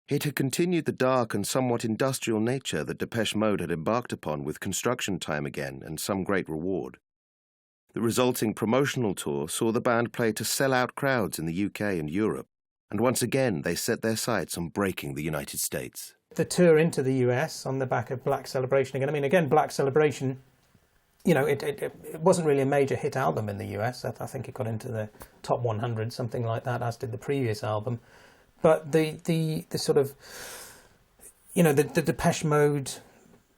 It had continued the dark and somewhat industrial nature that Depeche Mode had embarked upon with Construction Time Again and Some Great Reward. The resulting promotional tour saw the band play to sell-out crowds in the UK and Europe, and once again they set their sights on breaking the United States. The tour into the US on the back of Black Celebration again. I mean, again, Black Celebration, it wasn't really a major hit album in the US. I think it got into the top 100, something like that, as did the previous album. But the sort of, the Depeche Mode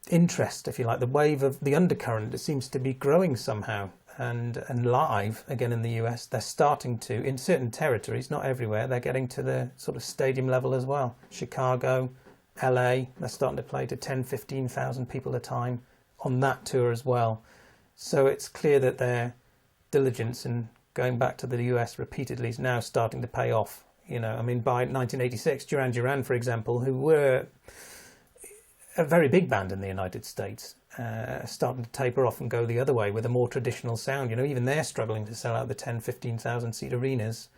interest, if you like, the wave of the undercurrent, it seems to be growing somehow. And live, again in the US, they're starting to, in certain territories, not everywhere, they're getting to the sort of stadium level as well. Chicago, LA, they're starting to play to 10, 15,000 people a time on that tour as well. So it's clear that their diligence in going back to the US repeatedly is now starting to pay off. I mean, by 1986, Duran Duran, for example, who were a very big band in the United States, starting to taper off and go the other way with a more traditional sound. Even they're struggling to sell out the 10, 15,000 seat arenas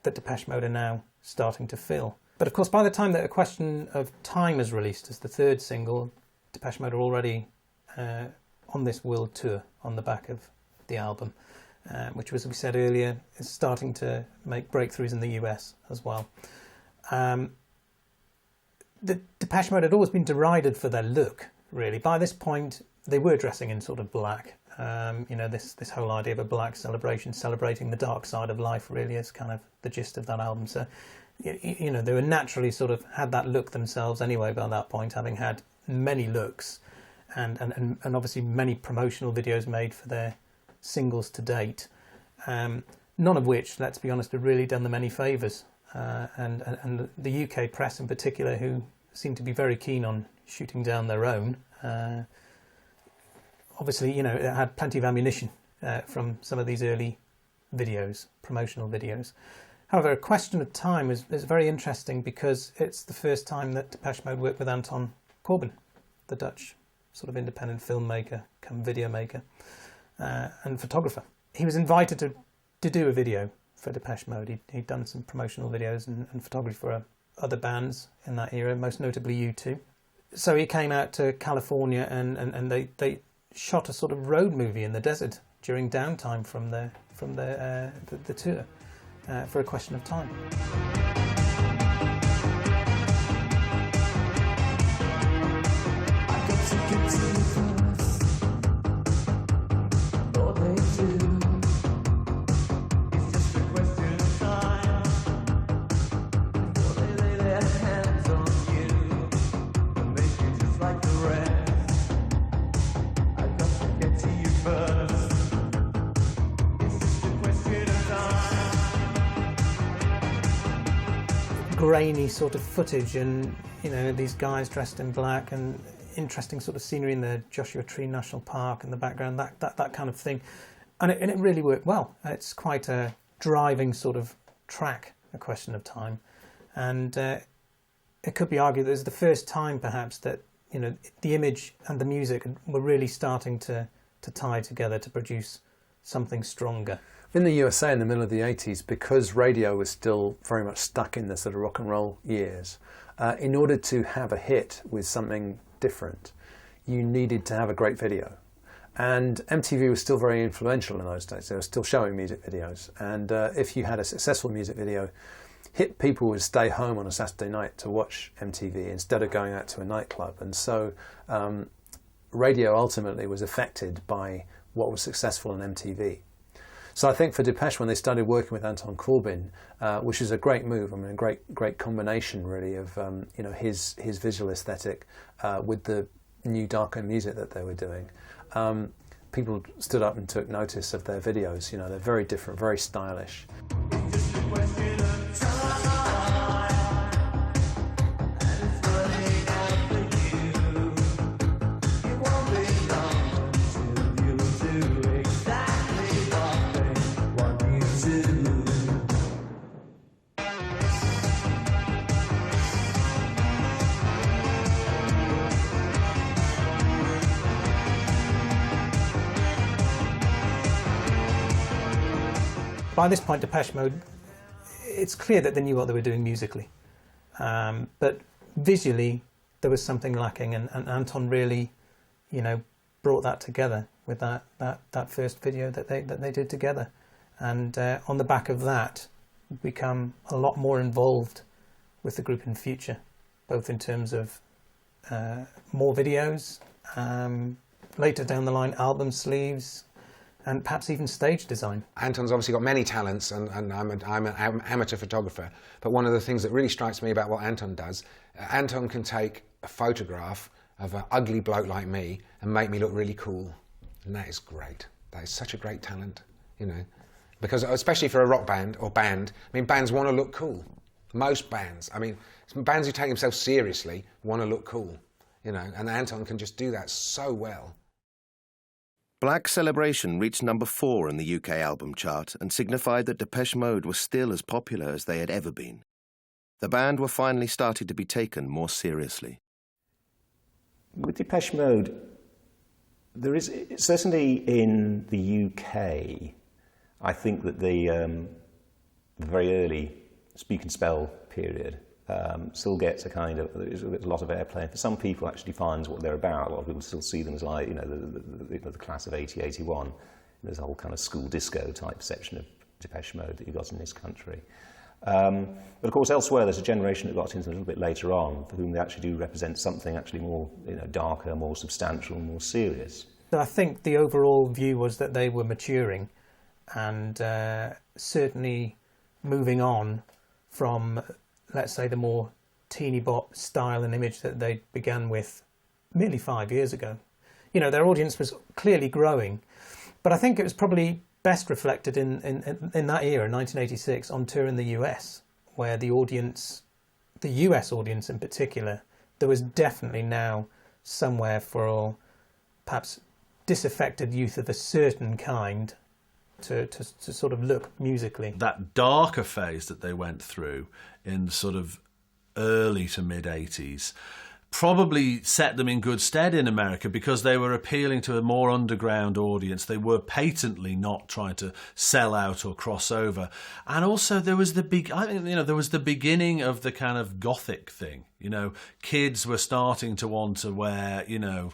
that Depeche Mode are now starting to fill. But of course, by the time that A Question of Time is released as the third single, Depeche Mode are already on this world tour on the back of the album, which, as we said earlier, is starting to make breakthroughs in the US as well. The Depeche Mode had always been derided for their look, really. By this point, they were dressing in sort of black. This whole idea of a black celebration, celebrating the dark side of life, really is kind of the gist of that album. So, they were naturally sort of had that look themselves anyway by that point, having had many looks and obviously many promotional videos made for their singles to date. None of which, let's be honest, have really done them any favours. And the UK press in particular, who seem to be very keen on shooting down their own, obviously, it had plenty of ammunition from some of these early videos, promotional videos. However, A Question of Time is very interesting because it's the first time that Depeche Mode worked with Anton Corbijn, the Dutch sort of independent filmmaker, come video maker, and photographer. He was invited to do a video for Depeche Mode. He'd done some promotional videos and photography for other bands in that era, most notably U2. So he came out to California and they shot a sort of road movie in the desert during downtime from the tour. for a question of time. Grainy sort of footage, and you know, these guys dressed in black, and interesting sort of scenery in the Joshua Tree National Park in the background, that kind of thing, and it really worked well. It's quite a driving sort of track, A Question of Time, and it could be argued that it's the first time perhaps that, you know, the image and the music were really starting to tie together to produce something stronger. In the USA in the middle of the 80s, because radio was still very much stuck in the sort of rock and roll years, in order to have a hit with something different, you needed to have a great video. And MTV was still very influential in those days. They were still showing music videos. And if you had a successful music video, hit people would stay home on a Saturday night to watch MTV instead of going out to a nightclub. And so radio ultimately was affected by what was successful on MTV. So I think for Depeche, when they started working with Anton Corbijn, which is a great move, I mean, a great combination really of you know, his visual aesthetic with the new darker music that they were doing. People stood up and took notice of their videos. You know, they're very different, very stylish. By this point, Depeche Mode, it's clear that they knew what they were doing musically. But visually, there was something lacking, and Anton really, you know, brought that together with that first video that they did together. And on the back of that, become a lot more involved with the group in future, both in terms of more videos, later down the line, album sleeves, and perhaps even stage design. Anton's obviously got many talents, and I'm an amateur photographer, but one of the things that really strikes me about what Anton does, Anton can take a photograph of an ugly bloke like me and make me look really cool, and that is great. That is such a great talent, you know, because especially for a rock band or band, I mean, bands want to look cool. Most bands, I mean, bands who take themselves seriously want to look cool, you know, and Anton can just do that so well. Black Celebration reached number 4 in the UK album chart and signified that Depeche Mode was still as popular as they had ever been. The band were finally starting to be taken more seriously. With Depeche Mode, there is certainly in the UK, I think that the very early Speak and Spell period still gets there's a lot of airplay. For some people, actually finds what they're about. A lot of people still see them as, like, you know, the class of 80, 81. There's a whole kind of school disco type section of Depeche Mode that you got in this country. But of course, elsewhere, there's a generation that got into a little bit later on, for whom they actually do represent something actually more, you know, darker, more substantial, more serious. So I think the overall view was that they were maturing, and certainly moving on from, let's say, the more teeny bop style and image that they began with merely 5 years ago. You know, their audience was clearly growing, but I think it was probably best reflected in that era, 1986, on tour in the US, where the audience, the US audience in particular, there was definitely now somewhere for perhaps disaffected youth of a certain kind to sort of look musically. That darker phase that they went through in the sort of early to mid-80s probably set them in good stead in America, because they were appealing to a more underground audience. They were patently not trying to sell out or cross over. And also there was there was the beginning of the kind of gothic thing. You know, kids were starting to want to wear, you know,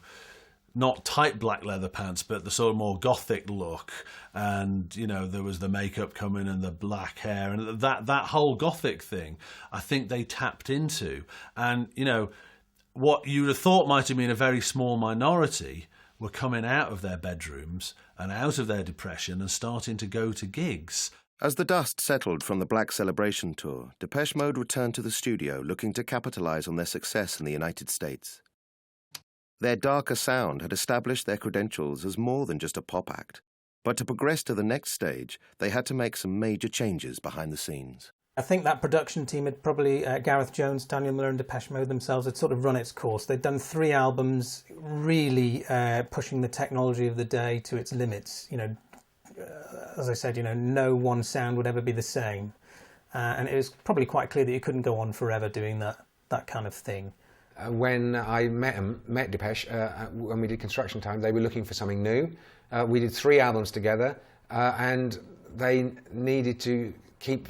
not tight black leather pants, but the sort of more gothic look, and you know, there was the makeup coming and the black hair and that whole gothic thing. I think they tapped into, and you know, what you'd have thought might have been a very small minority were coming out of their bedrooms and out of their depression and starting to go to gigs. As the dust settled from the Black Celebration tour, Depeche Mode returned to the studio looking to capitalise on their success in the United States. Their darker sound had established their credentials as more than just a pop act, but to progress to the next stage, they had to make some major changes behind the scenes. I think that production team had probably, Gareth Jones, Daniel Miller and Depeche Mode themselves had sort of run its course. They'd done 3 albums, really pushing the technology of the day to its limits. You know, as I said, you know, no one sound would ever be the same. And it was probably quite clear that you couldn't go on forever doing that kind of thing. When I met Depeche, when we did Construction Time, they were looking for something new. We did 3 albums together, and they needed to keep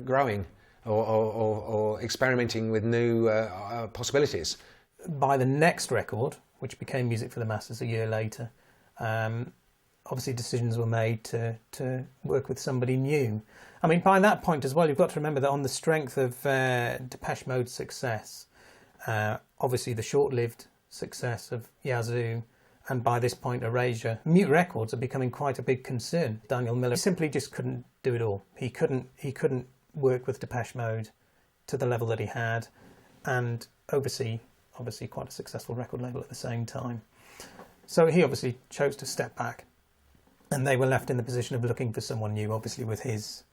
growing or experimenting with new possibilities. By the next record, which became Music for the Masses a year later, obviously decisions were made to work with somebody new. I mean, by that point as well, you've got to remember that on the strength of Depeche Mode's success, obviously the short-lived success of Yazoo, and by this point Erasure, Mute Records are becoming quite a big concern. Daniel Miller simply just couldn't do it all. He couldn't work with Depeche Mode to the level that he had, and oversee obviously quite a successful record label at the same time. So he obviously chose to step back, and they were left in the position of looking for someone new, obviously with his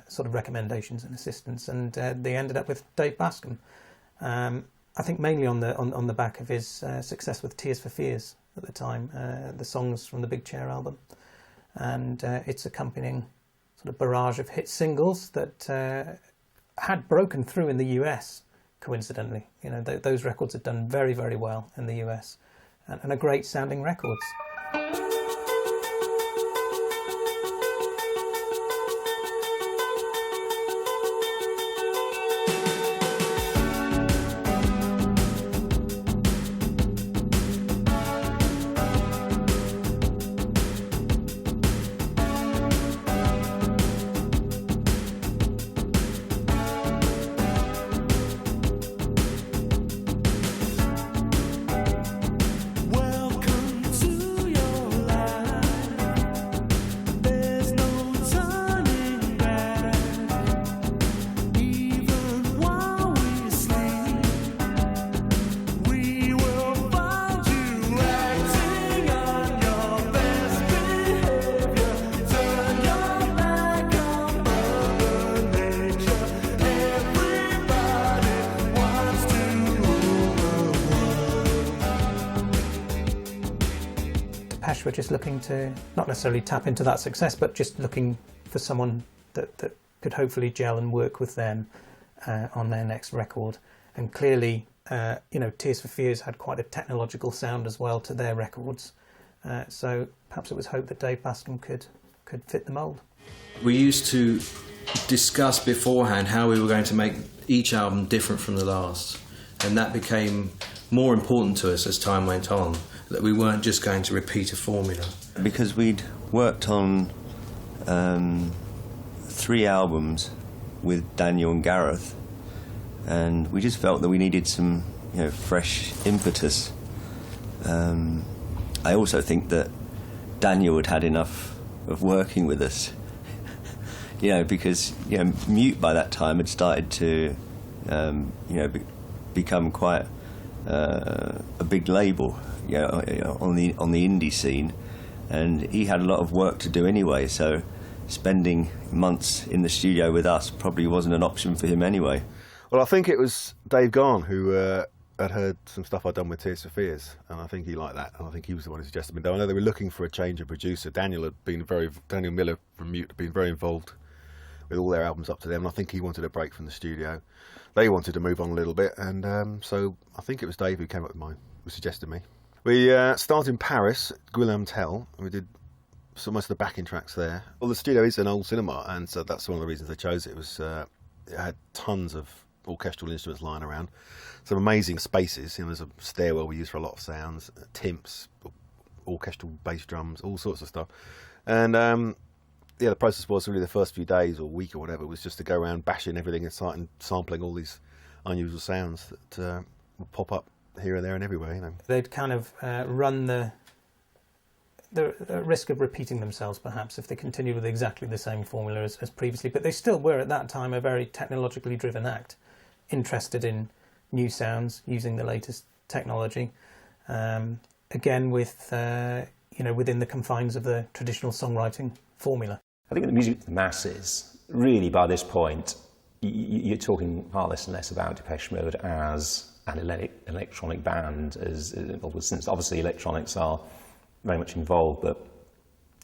sort of recommendations and assistance, and they ended up with Dave Bascombe. I think mainly on the back of his success with Tears for Fears at the time, the songs from the Big Chair album, and its accompanying sort of barrage of hit singles that had broken through in the US. Coincidentally, you know, those records had done very, very well in the US, and are great sounding records. Were just looking to not necessarily tap into that success, but just looking for someone that could hopefully gel and work with them on their next record. And clearly, you know, Tears for Fears had quite a technological sound as well to their records. So perhaps it was hoped that Dave Bascombe could fit the mould. We used to discuss beforehand how we were going to make each album different from the last, and that became more important to us as time went on, that we weren't just going to repeat a formula. Because we'd worked on 3 albums with Daniel and Gareth, and we just felt that we needed some, you know, fresh impetus. I also think that Daniel had had enough of working with us, you know, because, you know, Mute by that time had started to, you know, become quite a big label, you know, on the indie scene, and he had a lot of work to do anyway. So spending months in the studio with us probably wasn't an option for him anyway. Well, I think it was Dave Gahan who had heard some stuff I'd done with Tears for Fears, and I think he liked that, and I think he was the one who suggested me. I know they were looking for a change of producer. Daniel Miller from Mute had been very involved with all their albums up to them, and I think he wanted a break from the studio. They wanted to move on a little bit, and so I think it was Dave who came up with who suggested me. We started in Paris, Guillaume Tell, and we did most of the backing tracks there. Well, the studio is an old cinema, and so that's one of the reasons they chose it. It had tons of orchestral instruments lying around. Some amazing spaces. You know, there's a stairwell we use for a lot of sounds, timps, orchestral bass drums, all sorts of stuff. And the process was really the first few days or week or whatever was just to go around bashing everything in sight and sampling all these unusual sounds that would pop up here and there and everywhere. You know, they'd kind of run the risk of repeating themselves, perhaps, if they continued with exactly the same formula as previously. But they still were, at that time, a very technologically driven act, interested in new sounds, using the latest technology. Again, with within the confines of the traditional songwriting formula. I think the music to the masses, really, by this point, you're talking far less and less about Depeche Mode as an electronic band, since obviously electronics are very much involved, but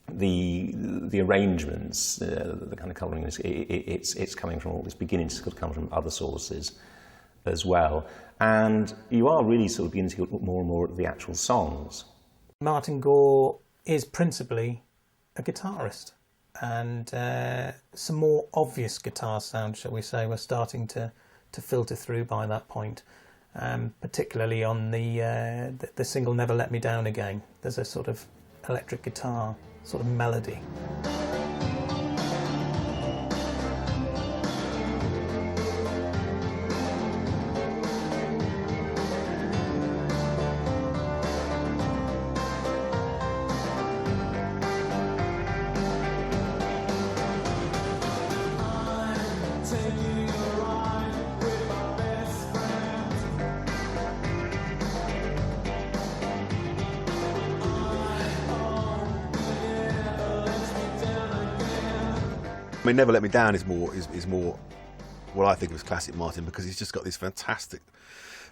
the arrangements, the kind of colouring, it's coming from all this, beginning to come from other sources as well, and you are really sort of beginning to look more and more at the actual songs. Martin Gore is principally a guitarist, and some more obvious guitar sounds, shall we say, were starting to filter through by that point. Particularly on the single "Never Let Me Down Again," there's a sort of electric guitar sort of melody. I mean, Never Let Me Down is more what I think of as classic Martin, because he's just got these fantastic,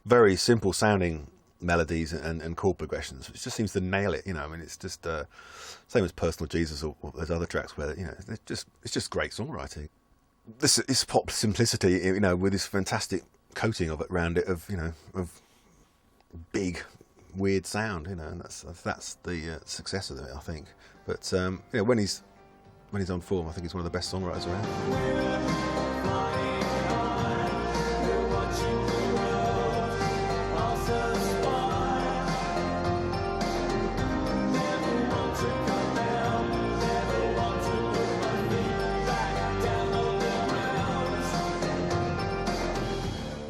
very simple sounding melodies and chord progressions. It just seems to nail it, you know. I mean, it's just same as Personal Jesus or those other tracks where, you know, it's just great songwriting. This is pop simplicity, you know, with this fantastic coating of it around it of big, weird sound, you know, and that's the success of it, I think. But you know, when he's on form, I think he's one of the best songwriters around.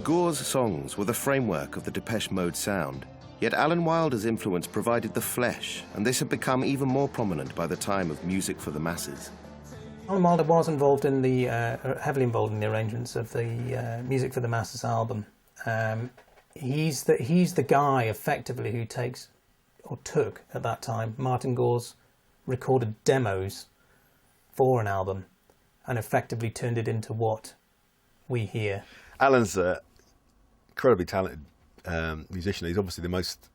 Gore's songs were the framework of the Depeche Mode sound, yet Alan Wilder's influence provided the flesh, and this had become even more prominent by the time of Music for the Masses. Alan Wilder was involved in heavily involved in the arrangements of the Music for the Masses album. He's the guy, effectively, who took at that time Martin Gore's recorded demos for an album and effectively turned it into what we hear. Alan's incredibly talented musician. He's obviously the most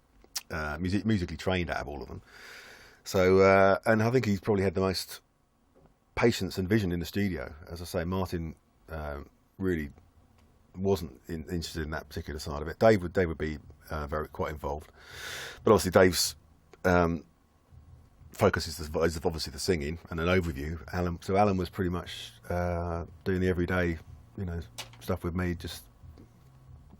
musically trained out of all of them. So, and I think he's probably had the most patience and vision in the studio. As I say, Martin really wasn't interested in that particular side of it. Dave would be quite involved, but obviously Dave's focus is obviously the singing and an overview. Alan was pretty much doing the everyday, you know, stuff with me. Just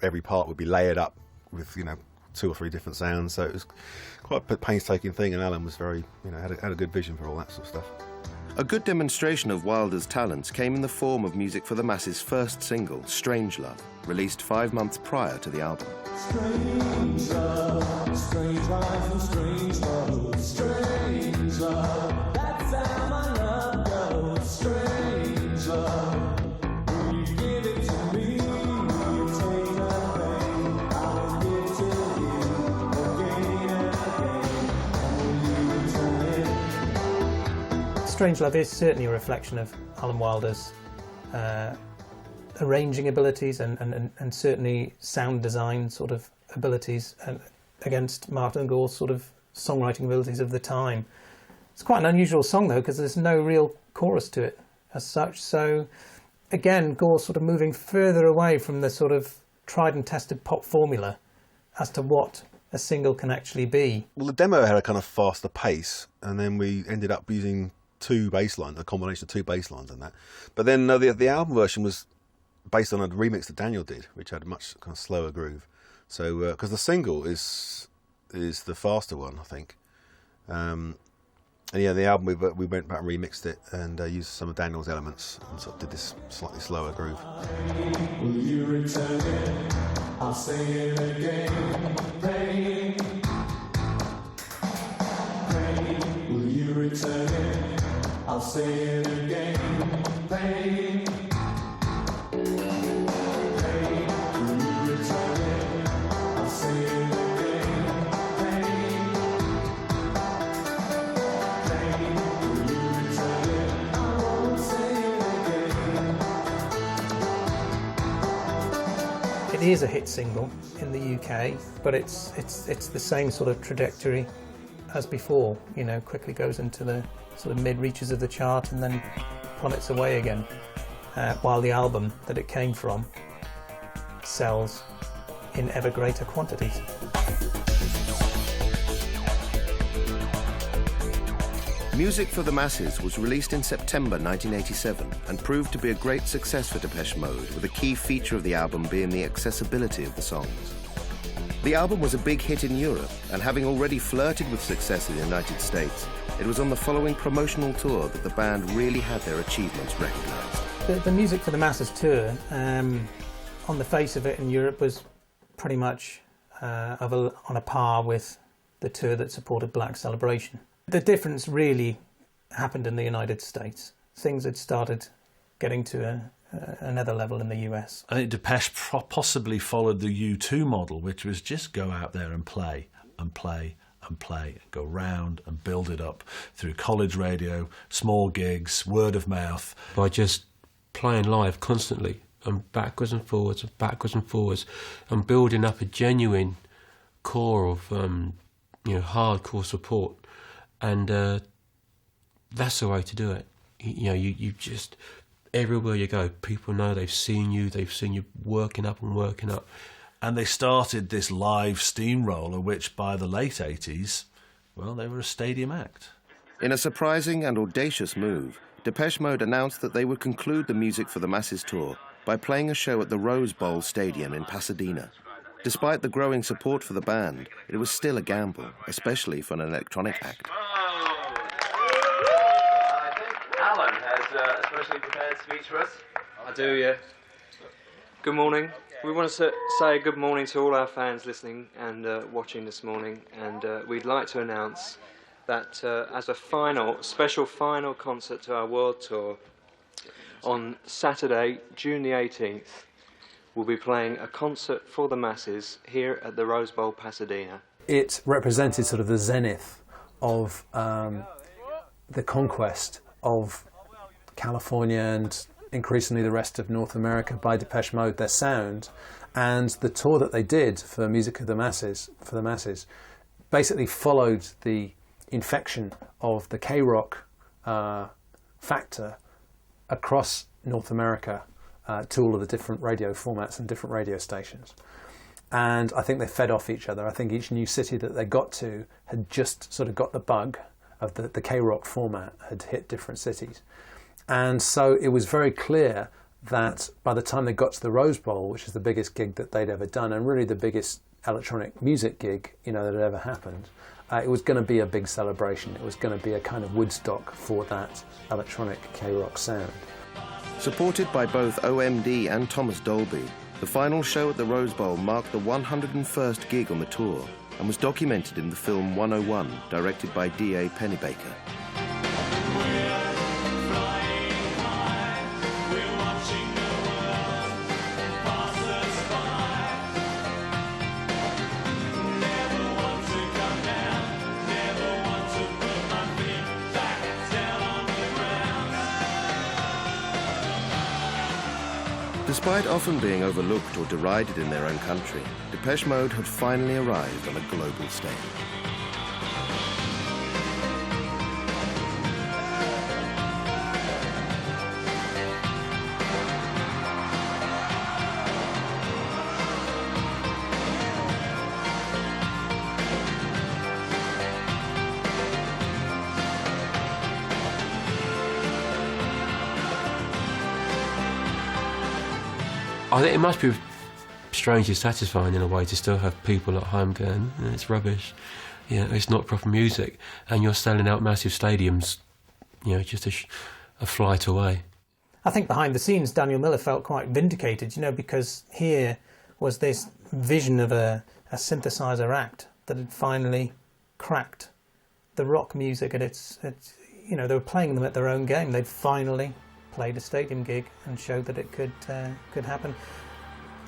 every part would be layered up with, you know, 2 or 3 different sounds. So it was quite a painstaking thing, and Alan was very, you know, had a good vision for all that sort of stuff. A good demonstration of Wilder's talents came in the form of Music for the Masses' first single, Strange Love, released 5 months prior to the album. Strange love, strange life and strange love, strange love, that's how my love goes, strange love. Strange Love is certainly a reflection of Alan Wilder's arranging abilities and certainly sound design sort of abilities against Martin Gore's sort of songwriting abilities of the time. It's quite an unusual song, though, because there's no real chorus to it as such. So, again, Gore's sort of moving further away from the sort of tried and tested pop formula as to what a single can actually be. Well, the demo had a kind of faster pace, and then we ended up using 2 bass lines, a combination of 2 bass lines and that. But then the album version was based on a remix that Daniel did, which had a much kind of slower groove. So, because the single is the faster one, I think. And yeah, the album we went back and remixed it and used some of Daniel's elements and sort of did this slightly slower groove. Will you return it? I'll say it again. Pain. Pain. Will you return it? I'll say it again. Pain. It is a hit single in the UK, but it's the same sort of trajectory as before. You know, quickly goes into the sort of mid reaches of the chart and then plummets away again. While the album that it came from sells in ever greater quantities. Music for the Masses was released in September 1987 and proved to be a great success for Depeche Mode, with a key feature of the album being the accessibility of the songs. The album was a big hit in Europe, and having already flirted with success in the United States, it was on the following promotional tour that the band really had their achievements recognised. The Music for the Masses tour, on the face of it in Europe, was pretty much on a par with the tour that supported Black Celebration. The difference really happened in the United States. Things had started getting to another level in the US. I think Depeche possibly followed the U2 model, which was just go out there and play and play and play, and go round and build it up through college radio, small gigs, word of mouth. By just playing live constantly and backwards and forwards and backwards and forwards and building up a genuine core of hardcore support. And that's the way to do it. You just, everywhere you go, people know they've seen you working up and working up. And they started this live steamroller, which by the late 80s, well, they were a stadium act. In a surprising and audacious move, Depeche Mode announced that they would conclude the Music for the Masses tour by playing a show at the Rose Bowl Stadium in Pasadena. Despite the growing support for the band, it was still a gamble, especially for an electronic act. I think Alan has a specially prepared speech for us. I do, yeah. Good morning. We want to say good morning to all our fans listening and watching this morning, and we'd like to announce that as a special final concert to our world tour, on Saturday, June the 18th, we'll be playing a concert for the masses here at the Rose Bowl, Pasadena. It represented sort of the zenith of the conquest of California and increasingly the rest of North America by Depeche Mode, their sound, and the tour that they did for Music of the Masses, basically followed the infection of the K-rock factor across North America to all of the different radio formats and different radio stations. And I think they fed off each other. I think each new city that they got to had just sort of got the bug of the K-rock format, had hit different cities. And so it was very clear that by the time they got to the Rose Bowl, which is the biggest gig that they'd ever done, and really the biggest electronic music gig, that had ever happened, it was going to be a big celebration. It was going to be a kind of Woodstock for that electronic K-rock sound. Supported by both OMD and Thomas Dolby, the final show at the Rose Bowl marked the 101st gig on the tour and was documented in the film 101, directed by D.A. Pennebaker. Despite often being overlooked or derided in their own country, Depeche Mode had finally arrived on a global stage. I think it must be strangely satisfying in a way to still have people at home going, it's rubbish, it's not proper music, and you're selling out massive stadiums, just a flight away. I think behind the scenes Daniel Miller felt quite vindicated, because here was this vision of a synthesizer act that had finally cracked the rock music at its they were playing them at their own game. They'd finally played a stadium gig and showed that it could happen.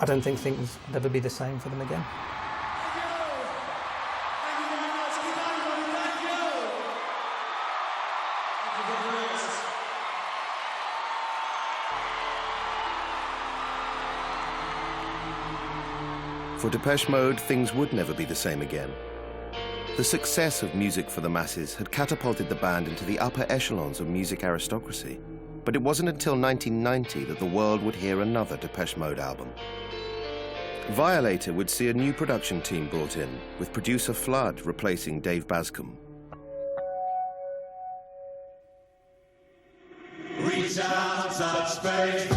I don't think things will ever be the same for them again. For Depeche Mode, things would never be the same again. The success of music for the masses had catapulted the band into the upper echelons of music aristocracy. But it wasn't until 1990 that the world would hear another Depeche Mode album. Violator would see a new production team brought in, with producer Flood replacing Dave Bascombe. Reach out, touch space.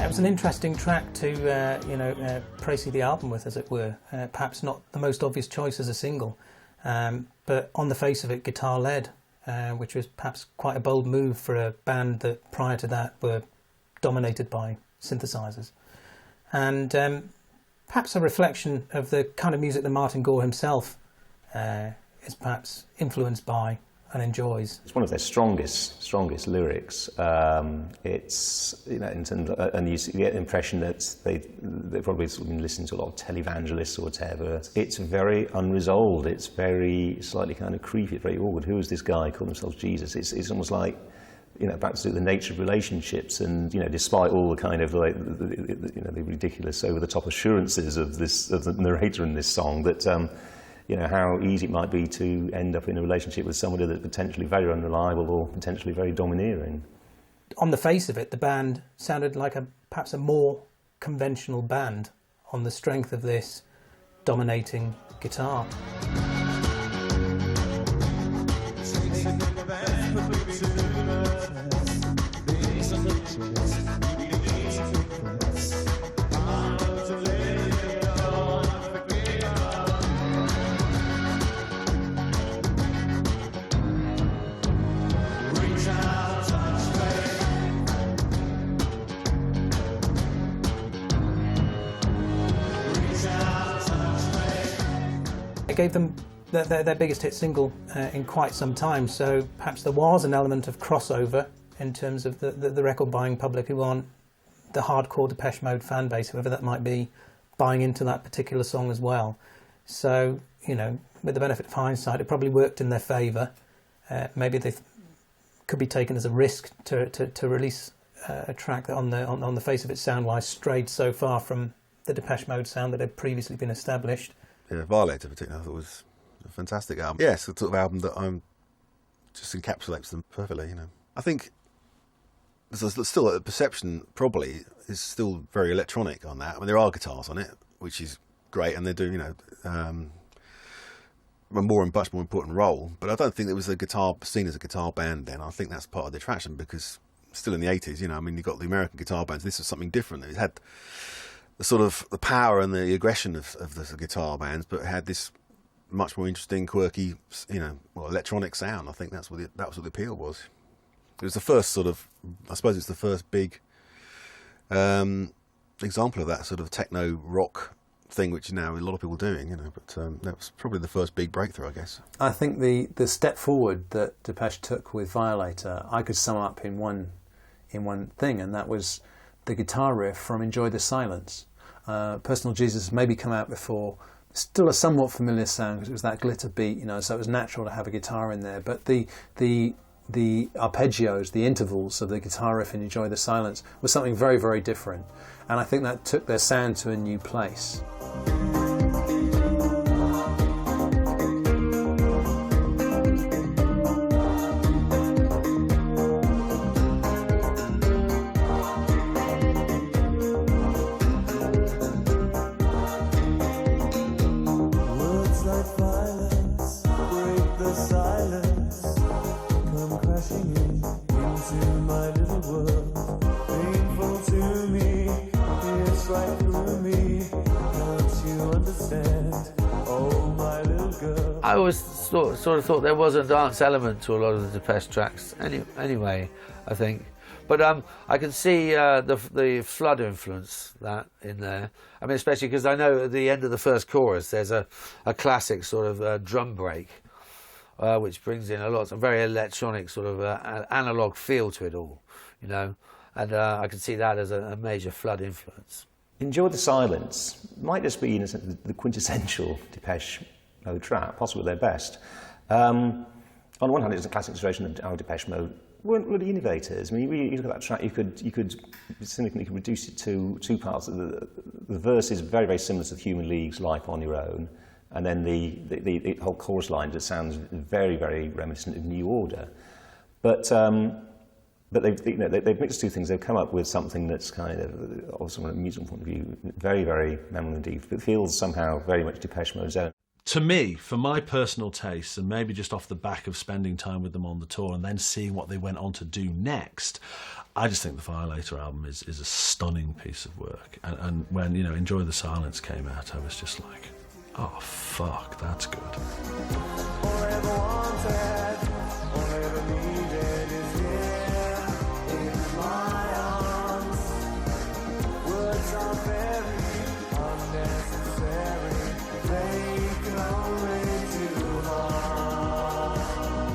It's an interesting track to précis the album with, as it were. Perhaps not the most obvious choice as a single, but on the face of it, guitar led, which was perhaps quite a bold move for a band that prior to that were dominated by synthesizers, and perhaps a reflection of the kind of music that Martin Gore himself is perhaps influenced by and enjoys. It's one of their strongest lyrics. It's in terms of, and you get the impression that they've probably sort of been listening to a lot of televangelists or whatever. It's very unresolved. It's very slightly kind of creepy. It's very awkward. Who is this guy called himself Jesus? It's almost like back to the nature of relationships, and despite all the kind of like the ridiculous over the top assurances of the narrator in this song that. How easy it might be to end up in a relationship with somebody that's potentially very unreliable or potentially very domineering. On the face of it, the band sounded like perhaps a more conventional band on the strength of this dominating guitar. Gave them their biggest hit single in quite some time, so perhaps there was an element of crossover in terms of the record buying public who aren't the hardcore Depeche Mode fan base, whoever that might be, buying into that particular song as well. So, with the benefit of hindsight, it probably worked in their favour. Maybe they could be taken as a risk to release a track that on the face of it sound-wise strayed so far from the Depeche Mode sound that had previously been established. Yeah, Violator particularly, I thought was a fantastic album. Yes, the sort of album that just encapsulates them perfectly, I think there's still a perception probably is still very electronic on that. I mean, there are guitars on it, which is great, and they're doing, a much more important role. But I don't think there was a guitar seen as a guitar band then. I think that's part of the attraction because still in the 80s, you've got the American guitar bands. This was something different. It had the sort of the power and the aggression of the guitar bands, but it had this much more interesting, quirky, electronic sound. I think that was what the appeal was. It was the first sort of, I suppose it's the first big example of that sort of techno rock thing, which now a lot of people are doing, but that was probably the first big breakthrough, I guess. I think the step forward that Depeche took with Violator, I could sum up in one thing, and that was the guitar riff from Enjoy the Silence. Personal Jesus maybe come out before, still a somewhat familiar sound because it was that glitter beat, so it was natural to have a guitar in there. But the arpeggios, the intervals of the guitar riff in Enjoy the Silence was something very, very different. And I think that took their sound to a new place. I always sort of thought there was a dance element to a lot of the Depeche tracks. Anyway, I think. But I can see the Flood influence that in there. I mean, especially because I know at the end of the first chorus there's a classic sort of drum break, which brings in a very electronic sort of analog feel to it all, you know. And I can see that as a major Flood influence. Enjoy the Silence might just be, in a sense, the quintessential Depeche Mode track, possibly their best. On the one hand, it's a classic illustration of how Depeche Mode weren't really innovators. I mean, you look at that track, you could significantly reduce it to two parts. The verse is very, very similar to the Human League's Life on Your Own, and then the whole chorus line just sounds very, very reminiscent of New Order. But they've mixed two things. They've come up with something that's kind of, also from a musical point of view, very, very memorable indeed. It feels somehow very much Depeche Mode's own. To me, for my personal taste, and maybe just off the back of spending time with them on the tour and then seeing what they went on to do next, I just think the Violator album is a stunning piece of work. And when, you know, Enjoy the Silence came out, I was just like, oh, fuck, that's good.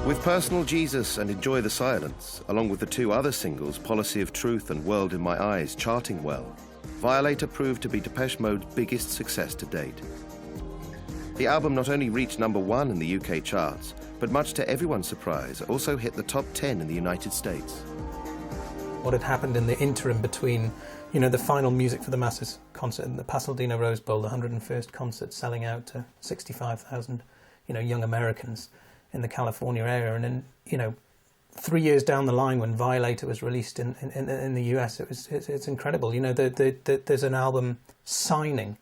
With Personal Jesus and Enjoy the Silence, along with the two other singles, Policy of Truth and World in My Eyes, charting well, Violator proved to be Depeche Mode's biggest success to date. The album not only reached #1 in the UK charts, but much to everyone's surprise, also hit the top 10 in the United States. What had happened in the interim between, you know, the final Music for the Masses concert and the Pasadena Rose Bowl, the 101st concert, selling out to 65,000, you know, young Americans in the California area, and then, you know, 3 years down the line when Violator was released in the US, it's incredible. You know, there's an album signing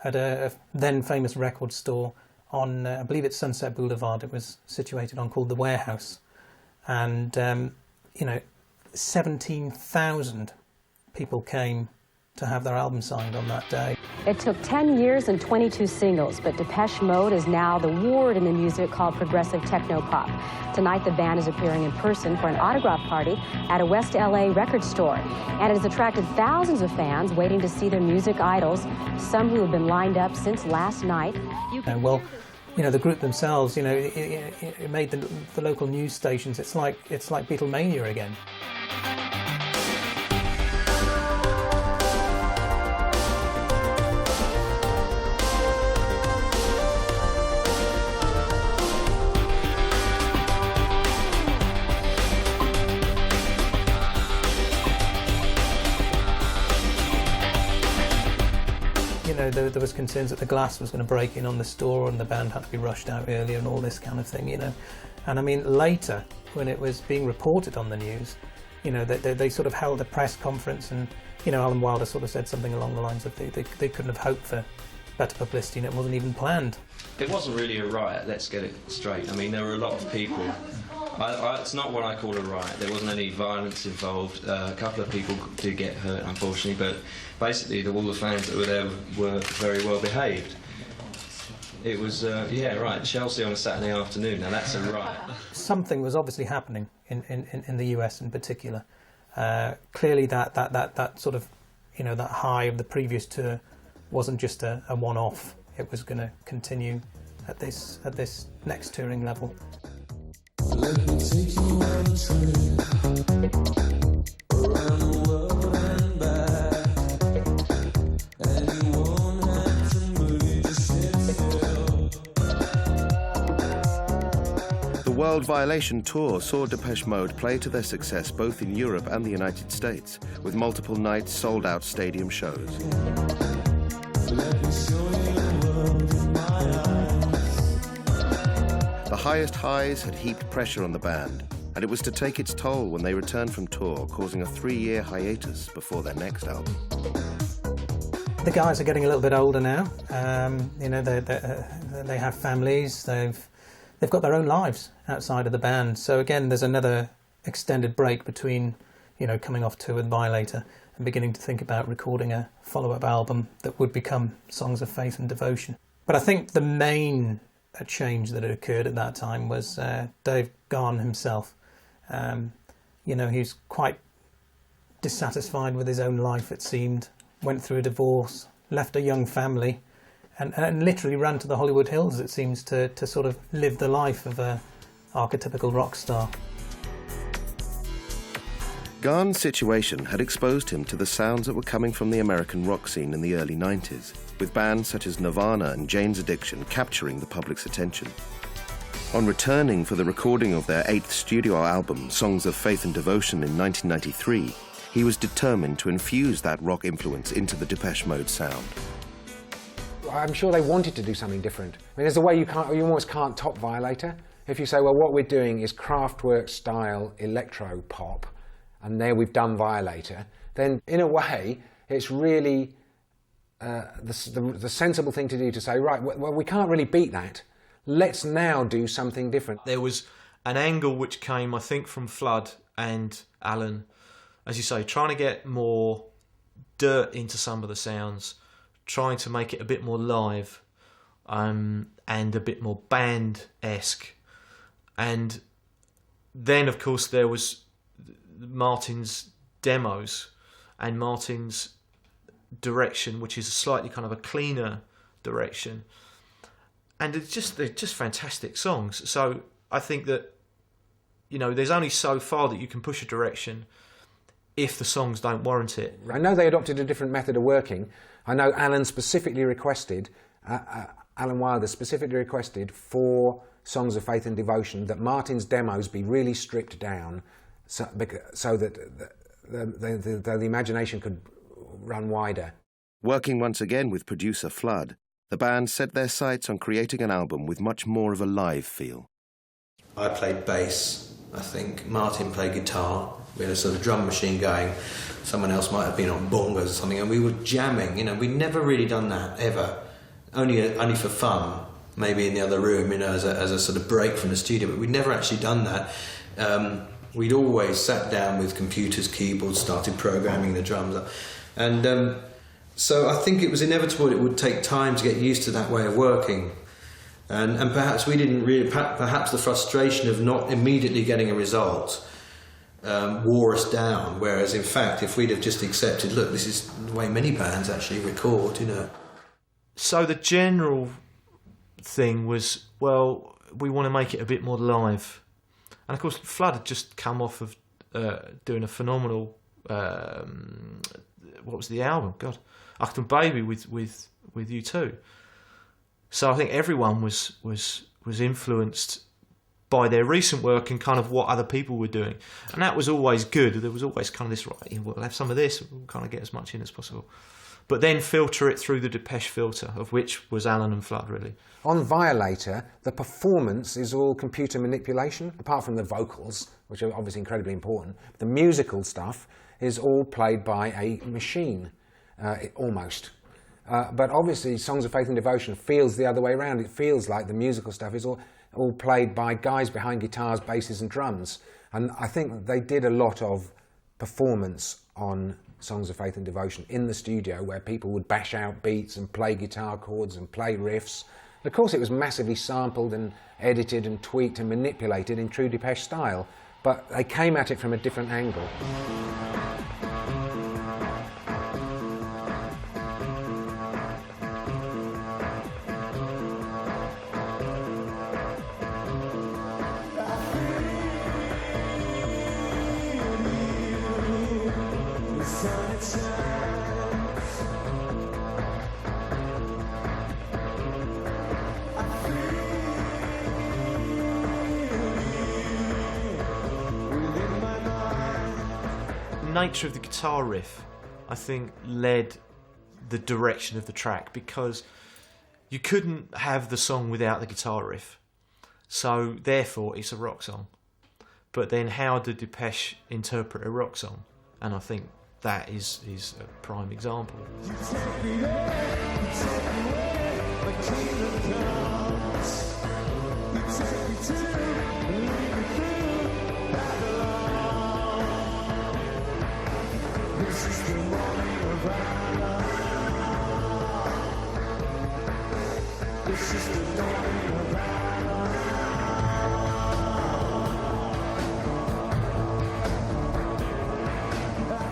at a then famous record store on, I believe it's Sunset Boulevard, it was situated on, called The Warehouse, and you know, 17,000 people came to have their album signed on that day. It took 10 years and 22 singles, but Depeche Mode is now the word in the music called progressive techno-pop. Tonight, the band is appearing in person for an autograph party at a West LA record store, and it has attracted thousands of fans waiting to see their music idols, some who have been lined up since last night. Well, you know, the group themselves, you know, it made the local news stations. It's like Beatlemania again. There was concerns that the glass was going to break in on the store and the band had to be rushed out earlier and all this kind of thing, you know. And I mean, later, when it was being reported on the news, you know, they sort of held a press conference, and, you know, Alan Wilder sort of said something along the lines of they couldn't have hoped for better publicity, and it wasn't even planned. It wasn't really a riot, let's get it straight. I mean, there were a lot of people. It's not what I call a riot. There wasn't any violence involved. A couple of people did get hurt, unfortunately, but basically all the fans that were there were very well behaved. It was, yeah, right, Chelsea on a Saturday afternoon. Now that's a riot. Something was obviously happening in the US in particular. Clearly that sort of, you know, that high of the previous tour wasn't just a one-off. It was going to continue at this next touring level. Let me take you on a trip around the world and back, and you won't have to move, just sit still. The World Violation Tour saw Depeche Mode play to their success both in Europe and the United States, with multiple nights sold-out stadium shows. Let me show you the world in my eyes. The highest highs had heaped pressure on the band, and it was to take its toll when they returned from tour, causing a 3-year hiatus before their next album. The guys are getting a little bit older now. You know, they have families. They've got their own lives outside of the band. So again, there's another extended break between, you know, coming off tour with Violator and beginning to think about recording a follow-up album that would become Songs of Faith and Devotion. But I think the main a change that had occurred at that time was Dave Gahan himself. You know, he's quite dissatisfied with his own life, it seemed, went through a divorce, left a young family, and literally ran to the Hollywood Hills, it seems, to sort of live the life of a archetypical rock star. Gahan's situation had exposed him to the sounds that were coming from the American rock scene in the early 90s, with bands such as Nirvana and Jane's Addiction capturing the public's attention. On returning for the recording of their 8th studio album, Songs of Faith and Devotion, in 1993, he was determined to infuse that rock influence into the Depeche Mode sound. I'm sure they wanted to do something different. I mean, there's a way you almost can't top Violator. If you say, well, what we're doing is Kraftwerk-style electro-pop, and there we've done Violator, then in a way it's really the sensible thing to do to say, right, well, we can't really beat that. Let's now do something different. There was an angle which came, I think, from Flood and Alan, as you say, trying to get more dirt into some of the sounds, trying to make it a bit more live, and a bit more band-esque. And then, of course, there was Martin's demos and Martin's direction, which is a slightly kind of a cleaner direction. And they're just fantastic songs. So I think that, you know, there's only so far that you can push a direction if the songs don't warrant it. I know they adopted a different method of working. I know Alan specifically requested, Alan Wilder specifically requested for Songs of Faith and Devotion that Martin's demos be really stripped down so that the imagination could run wider. Working once again with producer Flood, the band set their sights on creating an album with much more of a live feel. I played bass, I think. Martin played guitar. We had a sort of drum machine going. Someone else might have been on bongos or something, and we were jamming. You know, we'd never really done that, ever. Only for fun, maybe in the other room, you know, as a sort of break from the studio, but we'd never actually done that. We'd always sat down with computers, keyboards, started programming the drums up. And so I think it was inevitable it would take time to get used to that way of working. And perhaps we didn't really, perhaps the frustration of not immediately getting a result wore us down, whereas in fact if we'd have just accepted, look, this is the way many bands actually record, you know. So the general thing was, well, we want to make it a bit more live. And of course Flood had just come off of doing a phenomenal, what was the album? God, Achtung Baby with U2. So I think everyone was influenced by their recent work and kind of what other people were doing. And that was always good. There was always kind of this, right, we'll have some of this, we'll kind of get as much in as possible. But then filter it through the Depeche filter, of which was Alan and Flood, really. On Violator, the performance is all computer manipulation, apart from the vocals, which are obviously incredibly important. The musical stuff is all played by a machine, almost. But obviously, Songs of Faith and Devotion feels the other way around. It feels like the musical stuff is all played by guys behind guitars, basses and drums. And I think they did a lot of performance on Songs of Faith and Devotion in the studio, where people would bash out beats and play guitar chords and play riffs. Of course, it was massively sampled and edited and tweaked and manipulated in true Depeche style, but they came at it from a different angle. Nature of the guitar riff, I think, led the direction of the track, because you couldn't have the song without the guitar riff. So therefore it's a rock song. But then how do Depeche interpret a rock song? And I think that is a prime example. You take me there, you take me where the kingdom comes. You take me to, lead me through Babylon. This is the morning of our love. This is the dawning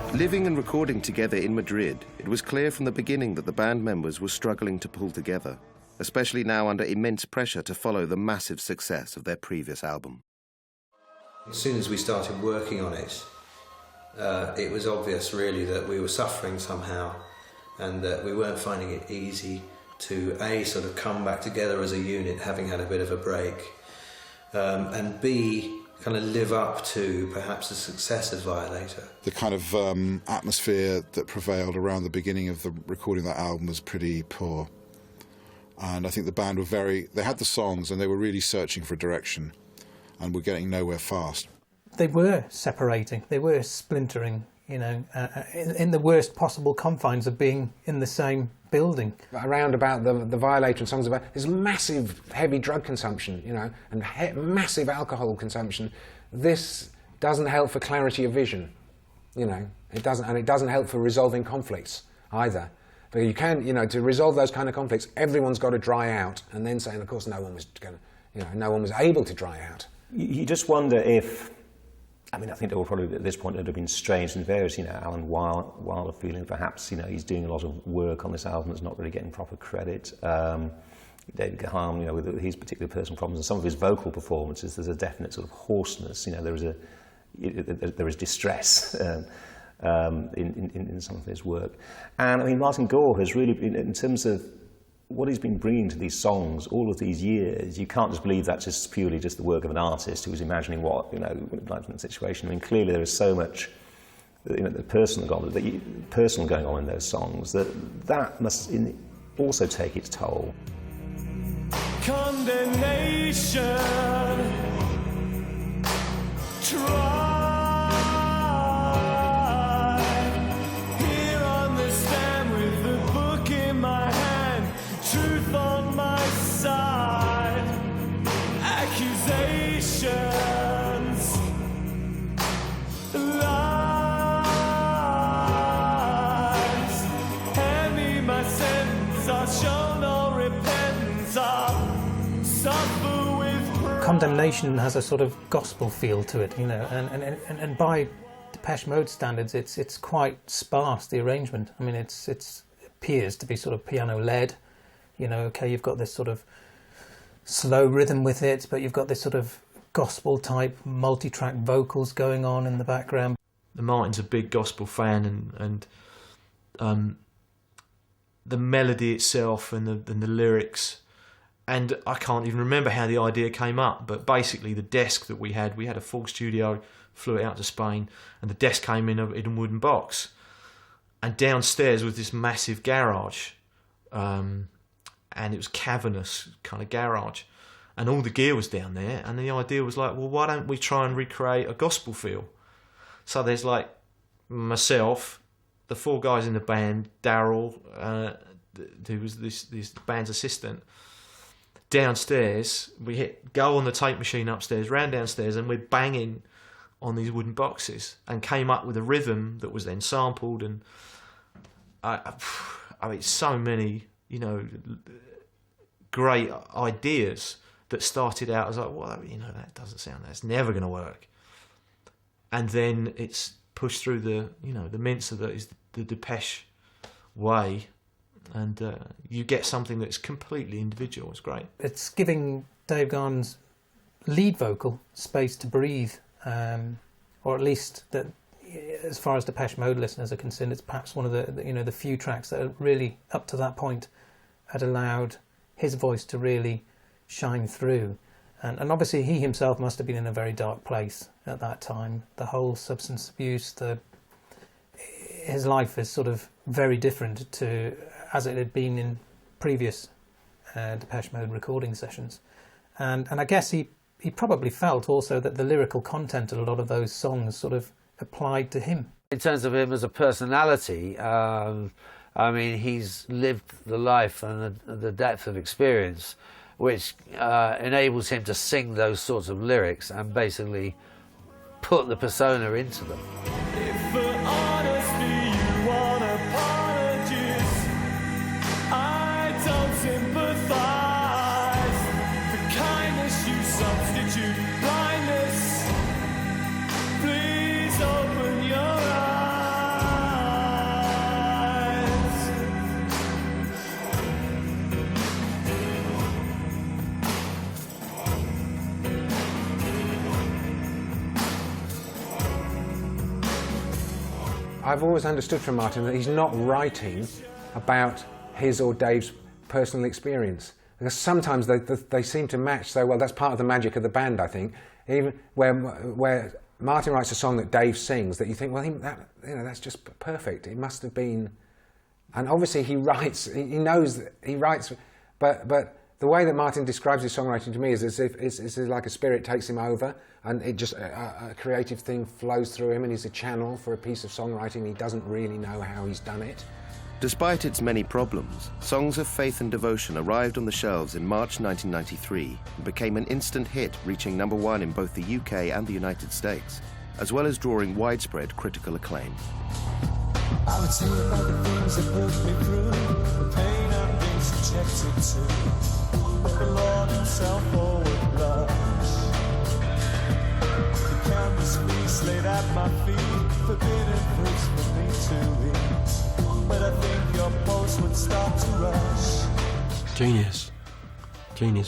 of Living and recording together in Madrid, it was clear from the beginning that the band members were struggling to pull together, especially now under immense pressure to follow the massive success of their previous album. As soon as we started working on it, it was obvious really that we were suffering somehow and that we weren't finding it easy to A, sort of come back together as a unit having had a bit of a break, and B, kind of live up to perhaps the success of Violator. The kind of atmosphere that prevailed around the beginning of the recording of that album was pretty poor. And I think the band were they had the songs and they were really searching for direction and were getting nowhere fast. They were separating, they were splintering, you know, in the worst possible confines of being in the same building. Around about the Violator and songs about there's massive heavy drug consumption, you know, and massive alcohol consumption. This doesn't help for clarity of vision, you know. It doesn't help for resolving conflicts either. But you can, you know, to resolve those kind of conflicts, everyone's got to dry out, and then say, and of course, no one was going to, you know, no one was able to dry out. You just wonder if. I mean, I think there will probably at this point it would have been strange and various, you know, Alan Wilder feeling perhaps, you know, he's doing a lot of work on this album that's not really getting proper credit. Dave Gahan, you know, with his particular personal problems and some of his vocal performances, there's a definite sort of hoarseness, you know, there is distress in some of his work. And I mean, Martin Gore has really been, in terms of what he's been bringing to these songs all of these years, you can't just believe that's just purely just the work of an artist who was imagining what, you know, like in that situation. I mean, clearly there is so much, you know, the personal going on in those songs that must also take its toll. condemnation. Here on the stand with the book in my hand, truth on my side, accusations, lies. Hand me my sentence, I'll show no repentance, I'll suffer with pride. Condemnation has a sort of gospel feel to it, you know, and by Depeche Mode standards, it's quite sparse, the arrangement. I mean, it appears to be sort of piano-led, you know. Okay, you've got this sort of slow rhythm with it, but you've got this sort of gospel-type multi-track vocals going on in the background. Martin's a big gospel fan, and the melody itself and the lyrics. And I can't even remember how the idea came up, but basically the desk that we had a full studio, flew it out to Spain, and the desk came in a wooden box. And downstairs was this massive garage, and it was cavernous kind of garage, and all the gear was down there, and the idea was like, well, why don't we try and recreate a gospel feel? So there's like myself, the four guys in the band, Daryl, who was this band's assistant. Downstairs, we go on the tape machine upstairs, ran downstairs, and we're banging on these wooden boxes, and came up with a rhythm that was then sampled. And I mean, so many, you know, great ideas that started out as like, well, you know, that's never going to work. And then it's pushed through the mincer that is the Depeche way. And you get something that's completely individual. It's great. It's giving Dave Gahan's lead vocal space to breathe, or at least that, as far as Depeche Mode listeners are concerned, it's perhaps one of the few tracks that are really up to that point had allowed his voice to really shine through. And obviously he himself must have been in a very dark place at that time. The whole substance abuse, his life is sort of very different to as it had been in previous Depeche Mode recording sessions. And I guess he probably felt also that the lyrical content of a lot of those songs sort of applied to him. In terms of him as a personality, I mean, he's lived the life and the depth of experience which enables him to sing those sorts of lyrics and basically put the persona into them. If for honesty you want apologies, I don't sympathize. I've always understood from Martin that he's not writing about his or Dave's personal experience. Because sometimes they seem to match so well. That's part of the magic of the band, I think. Even where Martin writes a song that Dave sings, that you think, well, that's just perfect. It must have been. And obviously he writes. He knows that he writes, but the way that Martin describes his songwriting to me is as if it's like a spirit takes him over, and it just a creative thing flows through him, and he's a channel for a piece of songwriting. He doesn't really know how he's done it. Despite its many problems, Songs of Faith and Devotion arrived on the shelves in March 1993 and became an instant hit, reaching #1 in both the UK and the United States, as well as drawing widespread critical acclaim. I would say about the things that put me through, the pain I've been subjected to, but the Lord himself forward blush. The canvas piece laid at my feet, forbidden fruits for me to eat, but I think your pulse would start to rush. Genius.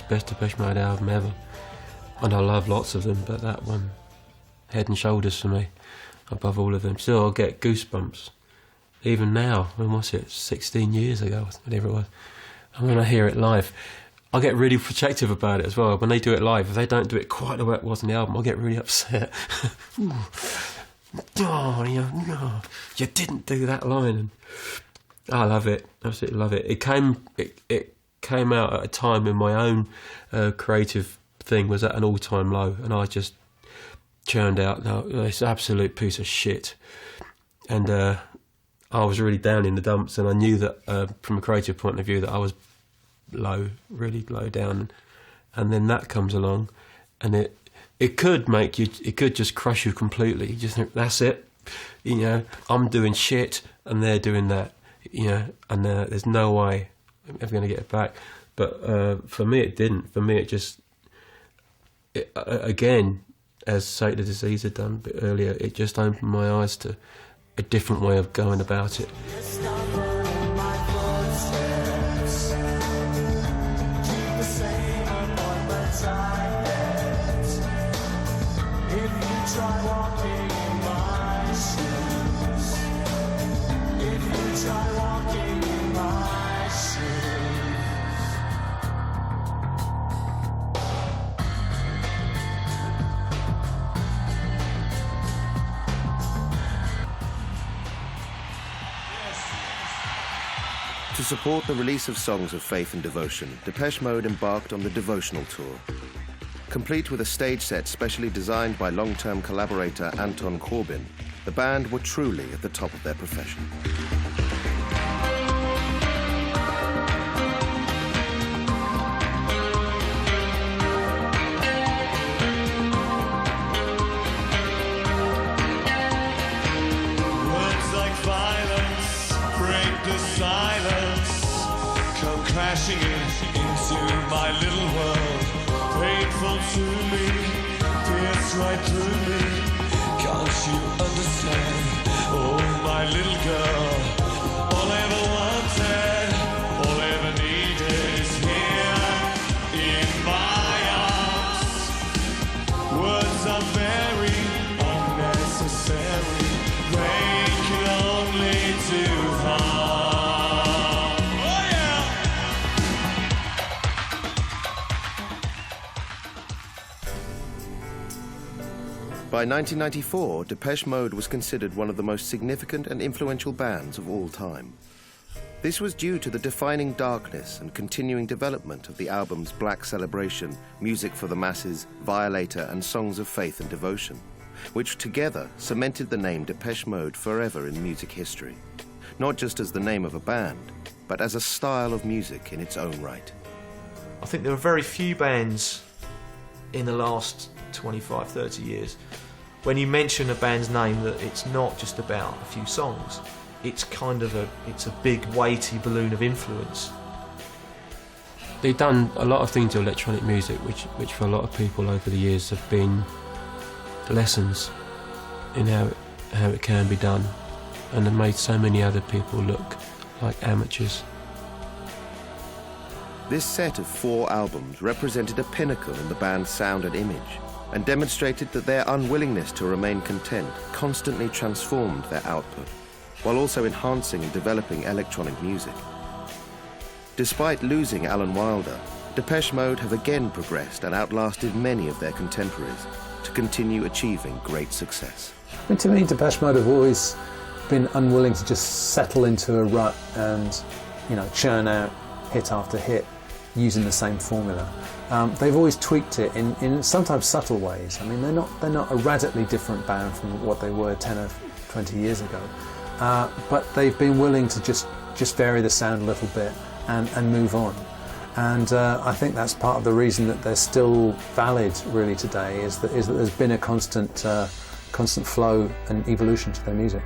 Best Depeche Mode album ever. And I love lots of them, but that one, head and shoulders for me, above all of them. Still, I'll get goosebumps. Even now, when was it? 16 years ago, whatever it was. And when I hear it live, I get really protective about it as well. When they do it live, if they don't do it quite the way it was in the album, I get really upset. Oh, no, you didn't do that line. And I love it, absolutely love it. It came out at a time when my own creative thing was at an all-time low, and I just churned out, no, it's an absolute piece of shit. And I was really down in the dumps, and I knew that from a creative point of view that I was low, really low down. And then that comes along, and it could make you, it could just crush you completely. You just think, that's it, I'm doing shit and they're doing that, and there's no way I'm ever going to get it back. But for me it didn't. For me it just, again, as Sate the Disease had done a bit earlier, it just opened my eyes to a different way of going about it. To support the release of Songs of Faith and Devotion, Depeche Mode embarked on the Devotional Tour. Complete with a stage set specially designed by long-term collaborator Anton Corbijn, the band were truly at the top of their profession. Words like violence break the silence, come crashing into my little world. Painful to me, pierce right through me. Can't you understand? Oh, my little girl. All I ever wanted, all I ever needed is here in my arms. Words are very unnecessary. They can only do harm. Oh yeah! By 1994, Depeche Mode was considered one of the most significant and influential bands of all time. This was due to the defining darkness and continuing development of the albums Black Celebration, Music for the Masses, Violator, and Songs of Faith and Devotion, which together cemented the name Depeche Mode forever in music history, not just as the name of a band, but as a style of music in its own right. I think there are very few bands in the last 25, 30 years, when you mention a band's name, that it's not just about a few songs. It's kind of it's a big weighty balloon of influence. They've done a lot of things to electronic music, which for a lot of people over the years have been lessons in how it can be done, and have made so many other people look like amateurs. This set of 4 albums represented a pinnacle in the band's sound and image, and demonstrated that their unwillingness to remain content constantly transformed their output, while also enhancing and developing electronic music. Despite losing Alan Wilder, Depeche Mode have again progressed and outlasted many of their contemporaries to continue achieving great success. I mean, to me, Depeche Mode have always been unwilling to just settle into a rut and, you know, churn out hit after hit using the same formula. They've always tweaked it in sometimes subtle ways. I mean, they're not a radically different band from what they were 10 or 20 years ago, but they've been willing to just vary the sound a little bit and move on. And I think that's part of the reason that they're still valid really today, is that there's been a constant flow and evolution to their music.